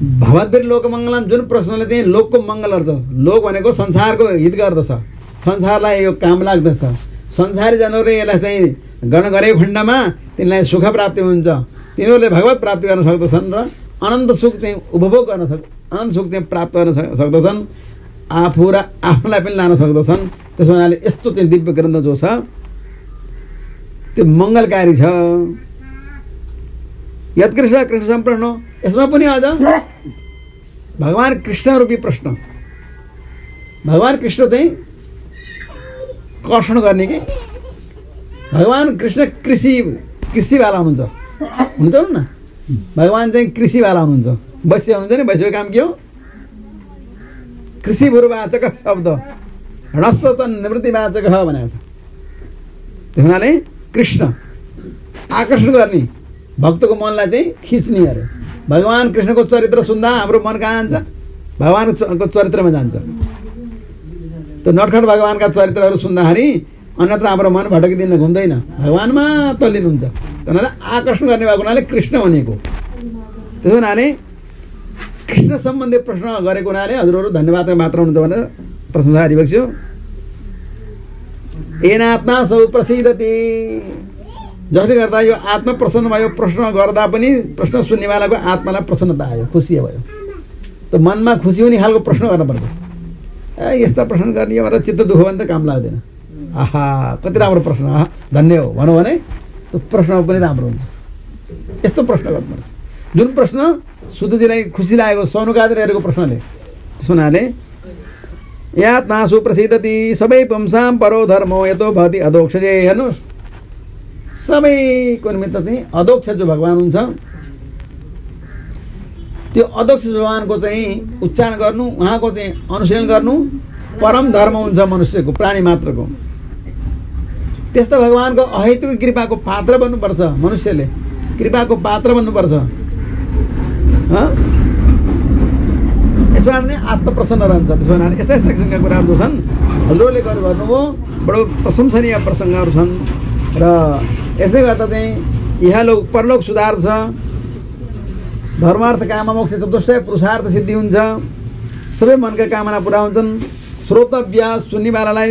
भवद्भिर लोकमङ्गलम जुन प्रश्नले चाहिँ लोकको मङ्गल गर्छ। लोक भनेको संसारको हित गर्दछ, संसारलाई यो काम लाग्दछ। संसारी जनहरूले यसलाई चाहिँ गर्न गरेको खण्डमा तिनीलाई सुख प्राप्ति हुन्छ, तिनीहरूले भगवत प्राप्ति गर्न सक्दछन् र अनन्त सुख चाहिँ उपभोग गर्न अनन्त सुख चाहिँ प्राप्त गर्न सक्दछन्, आफू र आफूलाई पनि लान सक्दछन्। त्यसो हुनाले यस्तो चाहिँ दिव्य ग्रन्थ जो छ त्यो मङ्गलकारी छ। यत्कृष्ण कृष्ण सम्प्रश्न, यसमा पनि अझ भगवान कृष्ण रूपी प्रश्न। भगवान कृष्ण चाहिँ कर्षण गर्ने कि भगवान कृष्ण कृषिवाला हुनुहुन्छ, हुन्छ न। भगवान चाहिँ कृषिवाला हुनुहुन्छ, वैश्य हुनुहुन्छ नि। वैश्यको काम के हो? कृषि भूवाचक शब्द ह्रस्व निवृत्तिवाचक भनेको छ। त्यो हुनाले कृष्ण आकर्षण गर्ने, भक्तको मनलाई चाहिँ खिच्ने अरे। भगवान कृष्णको चरित्र सुन्दा हाम्रो मन कहाँ जान्छ? भगवानको चरित्रमा जान्छ। त्यो नटखट भगवानका चरित्रहरू सुन्दाखेरि अन्यत्र हाम्रो मन भटकिदिन घुम्दैन, भगवानमा तल्लीन हुन्छ। त्यही भएर आकर्षण गर्ने भएको हुनाले कृष्ण भनेको। त्यसो हुनाले कृष्ण सम्बन्धी प्रश्न गरेको हुनाले हजुरहरू धन्यवाद मात्र हुनुहुन्छ भनेर प्रशंसा गरिबक्स्यो। एनात्मा सौ प्रसिद्धति। जसले गर्दा यो आत्मा प्रसन्न भयो। प्रश्न गर्दा पनि प्रश्न सुन्नेवालाको आत्मालाई प्रसन्नता आयो, खुसी भयो। त मनमा खुसी हुने खालको प्रश्न गर्नुपर्छ। यस्ता प्रश्न गर्ने भनेर चित्त दुःख भने त काम लाग्दैन। आहा कति राम्रो प्रश्न, आहा धन्य हो भनौँ भने त्यो प्रश्न पनि राम्रो हुन्छ। यस्तो प्रश्न गर्नुपर्छ जुन प्रश्न सुतजीलाई खुसी लागेको सौनकादिहरूको प्रश्नले। त्यसो हुनाले यात्मा सुप्रसिद्धति सबै पुंसाम परो धर्मो यतो भवति अधोक्षजे। हेर्नुहोस् सबैको निमित्त चाहिँ अधोक्ष जो भगवान हुन्छ त्यो अधोक्ष भगवानको चाहिँ उच्चारण गर्नु, उहाँको चाहिँ अनुशीलन गर्नु परम धर्म हुन्छ मनुष्यको, प्राणी मात्रको। त्यस्तो भगवानको अहेतुको कृपाको पात्र बन्नुपर्छ। मनुष्यले कृपाको पात्र बन्नुपर्छ। यसबाट नै आत्मप्रसन्न रहन्छ। त्यसो हुनाले यस्ता यस्ता किसिमका कुराहरू जो छन् हजुरहरूले गर्नुभयो, बडो प्रशंसनीय प्रसङ्गहरू छन्। र यसले गर्दा चाहिँ इहलोक परलोक सुधार छ। धर्मार्थ काम मोक्ष चतुष्टय पुरुषार्थ सिद्धि हुन्छ। सबै मनका कामना पुरा हुन्छन्। श्रोतव्य सुन्नेवालालाई,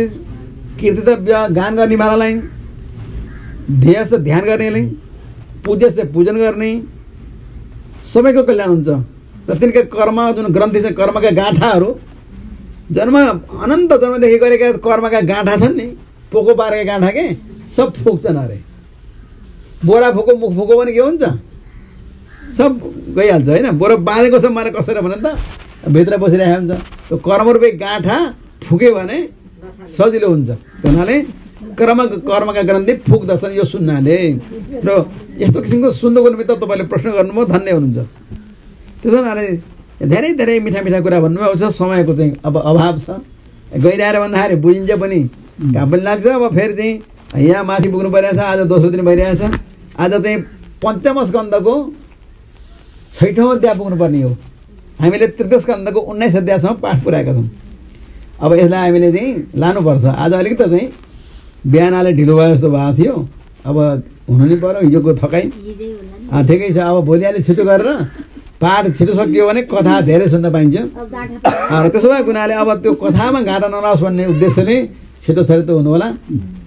कीर्तितव्य गान गर्नेवालालाई, ध्येय से ध्यान गर्नेलाई, पूज्य से पूजन गर्ने, सबैको कल्याण हुन्छ। र तिनका कर्म जुन ग्रन्थि छ कर्मका गाँठाहरू जन्म अनन्त जन्मदेखि गरेका कर्मका गाँठा छन् नि, पोको पारेका गाँठा के सब फुक्छन् अरे। बोरा फुको मुख फुको भने के हुन्छ? सब गइहाल्छ होइन। बोरा बाँधेको छ मलाई कसरी भने त भित्र बसिरहेको हुन्छ। त्यो कर्मरूपी गाँठा फुक्यो भने सजिलो हुन्छ। त्यो हुनाले कर्मका ग्रन्थि फुक्दछन् यो सुन्नाले। र यस्तो किसिमको सुन्नुको निमित्त तपाईँले प्रश्न गर्नुभयो, धन्य हुनुहुन्छ। त्यसो हुनाले धेरै धेरै मिठा मिठा कुरा भन्नुभएको छ। समयको चाहिँ अब अभाव छ। गइरहेर भन्दाखेरि बुझिन्छ पनि, काम पनि लाग्छ। अब फेरि चाहिँ यहाँ माथि पुग्नु परिरहेछ। आज दोस्रो दिन भइरहेछ। आज चाहिँ पञ्चम स्कन्धको 6औं अध्याय पुग्नुपर्ने हो। हामीले तृतीय स्कन्धको 19 अध्यायसम्म पाठ पुर्याएका छौँ। अब यसलाई हामीले चाहिँ लानुपर्छ। आज अलिकति चाहिँ बिहानले ढिलो भयो जस्तो भएको थियो। अब हुनु नि पर्यो, हिजोको थकाइ ठिकै छ। अब भोलि अलि छिटो गरेर पाठ छिटो सकियो भने कथा धेरै सुन्न पाइन्छ। र त्यसो भएको हुनाले अब त्यो कथामा घाटा नलाओस् भन्ने उद्देश्यले छिटो छरितो हुनु होला।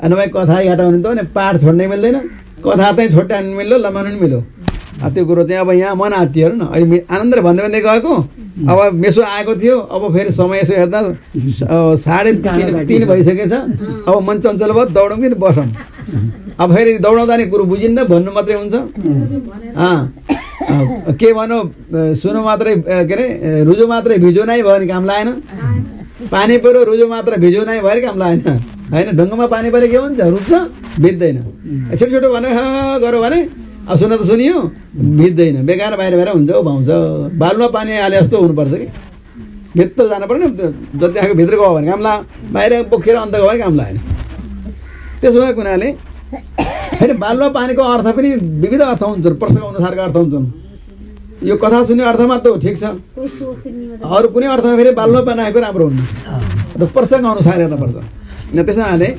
नभए कथा घाटा हुने त भने पाठ छोड्नै मिल्दैन, कथा चाहिँ छोड्नु मिल्यो, लमाउनु पनि मिल्यो। त्यो कुरो चाहिँ अब यहाँ मन आत्तियो न। अहिले आनन्दले भन्दै भन्दै गएको। अब मेसो आएको थियो। अब फेरि समय यसो हेर्दा 3:30 भइसकेछ। अब मन चञ्चल भयो, दौडौँ कि बसौँ। अब फेरि दौडाउँदा नि कुरो बुझिन्न, भन्नु मात्रै हुन्छ। के भनौँ, सुनु मात्रै, के अरे रुजो मात्रै भिजो नै भयो भने काम लागेन। पानी पऱ्यो रुजो मात्र भिजो नै भयो काम लागेन होइन। ढुङ्गामा पानी परे के हुन्छ, रुच्छ भिज्दैन। छोटो छोटो भने गऱ्यो भने अब सुन त सुनियो, भिज्दैन, बेकार बाहिर बाहिर हुन्छ, भाउँछ। बालुवा पानी हाले जस्तो हुनुपर्छ कि भित्र जानु पर्यो नि, जति आएको भित्र गयो भने काम ला, बाहिर बोकेर अन्त गयो भने काम लागेन। त्यसो भएको हुनाले होइन, बालुवा पानीको अर्थ पनि विविध अर्थ हुन्छन्, प्रसङ्ग अनुसारका अर्थ हुन्छन्। यो कथा सुन्ने अर्थमा त ठिक छ, अरू कुनै अर्थमा फेरि बालुवा पानी आएको राम्रो हुन्न, प्रसङ्ग अनुसार हेर्नुपर्छ। त्यसो हुनाले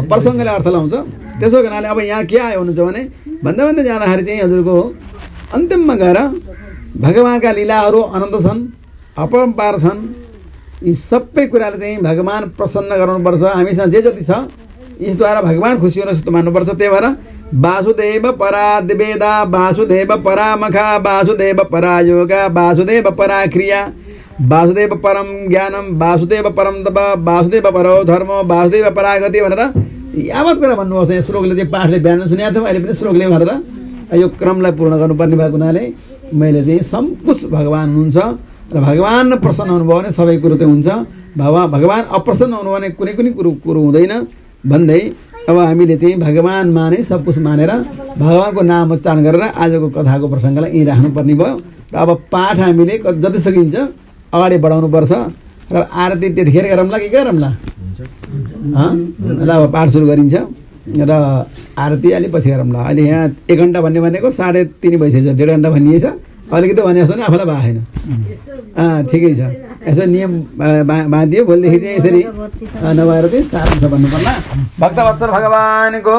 प्रसङ्गले अर्थ लाउँछ। त्यसो हुनाले अब यहाँ के आयो हुनुहुन्छ भने भन्दै भन्दै जाँदाखेरि चाहिँ हजुरको अन्तिममा गएर भगवान्का लीलाहरू अनन्त छन्, अपरम्पार छन्। यी सबै कुराले चाहिँ भगवान प्रसन्न गराउनुपर्छ। हामीसँग जे जति छ यसद्वारा भगवान खुसी हुन जस्तो मान्नुपर्छ। त्यही भएर वासुदेव परा वेदा, वासुदेव परा मखा, वासुदेव परा योगा, वासुदेव परा क्रिया, वासुदेव परम ज्ञानम, वासुदेव परम तप, वासुदेव परो धर्म, वासुदेव परागति भनेर यावत कुरा भन्नुहोस्। यो श्लोकले चाहिँ पाठले बिहान सुनेको थियौँ, अहिले पनि श्लोकले भनेर यो क्रमलाई पूर्ण गर्नुपर्ने भएको हुनाले मैले चाहिँ सब कुछ भगवान हुनुहुन्छ र भगवान प्रसन्न हुनुभयो भने सबै कुरो चाहिँ हुन्छ। भगवान अप्रसन्न हुनुभयो भने कुनै कुनै कुरो हुँदैन भन्दै अब हामीले चाहिँ भगवानमा नै सब कुछ मानेर भगवानको नाम उच्चारण गरेर आजको कथाको प्रसङ्गलाई यहीँ राख्नुपर्ने भयो। र अब पाठ हामीले जति सकिन्छ अगाडि बढाउनुपर्छ। र आरती त्यतिखेर गरौँला कि गरौँला? ल अब पाठ सुरु गरिन्छ र आरती अलि पछि गरौँला। अहिले यहाँ 1 घन्टा भन्ने भनेको 3:30 भइसकेछ, 1.5 घन्टा भनिएछ। अलिकति भने जस्तो नि आफूलाई भएन। ठिकै छ, यसो नियम बाँधियो। भोलिदेखि चाहिँ यसरी नभएर चाहिँ साह्रो छ भन्नु पर्ला। भक्तवत्सल भगवानको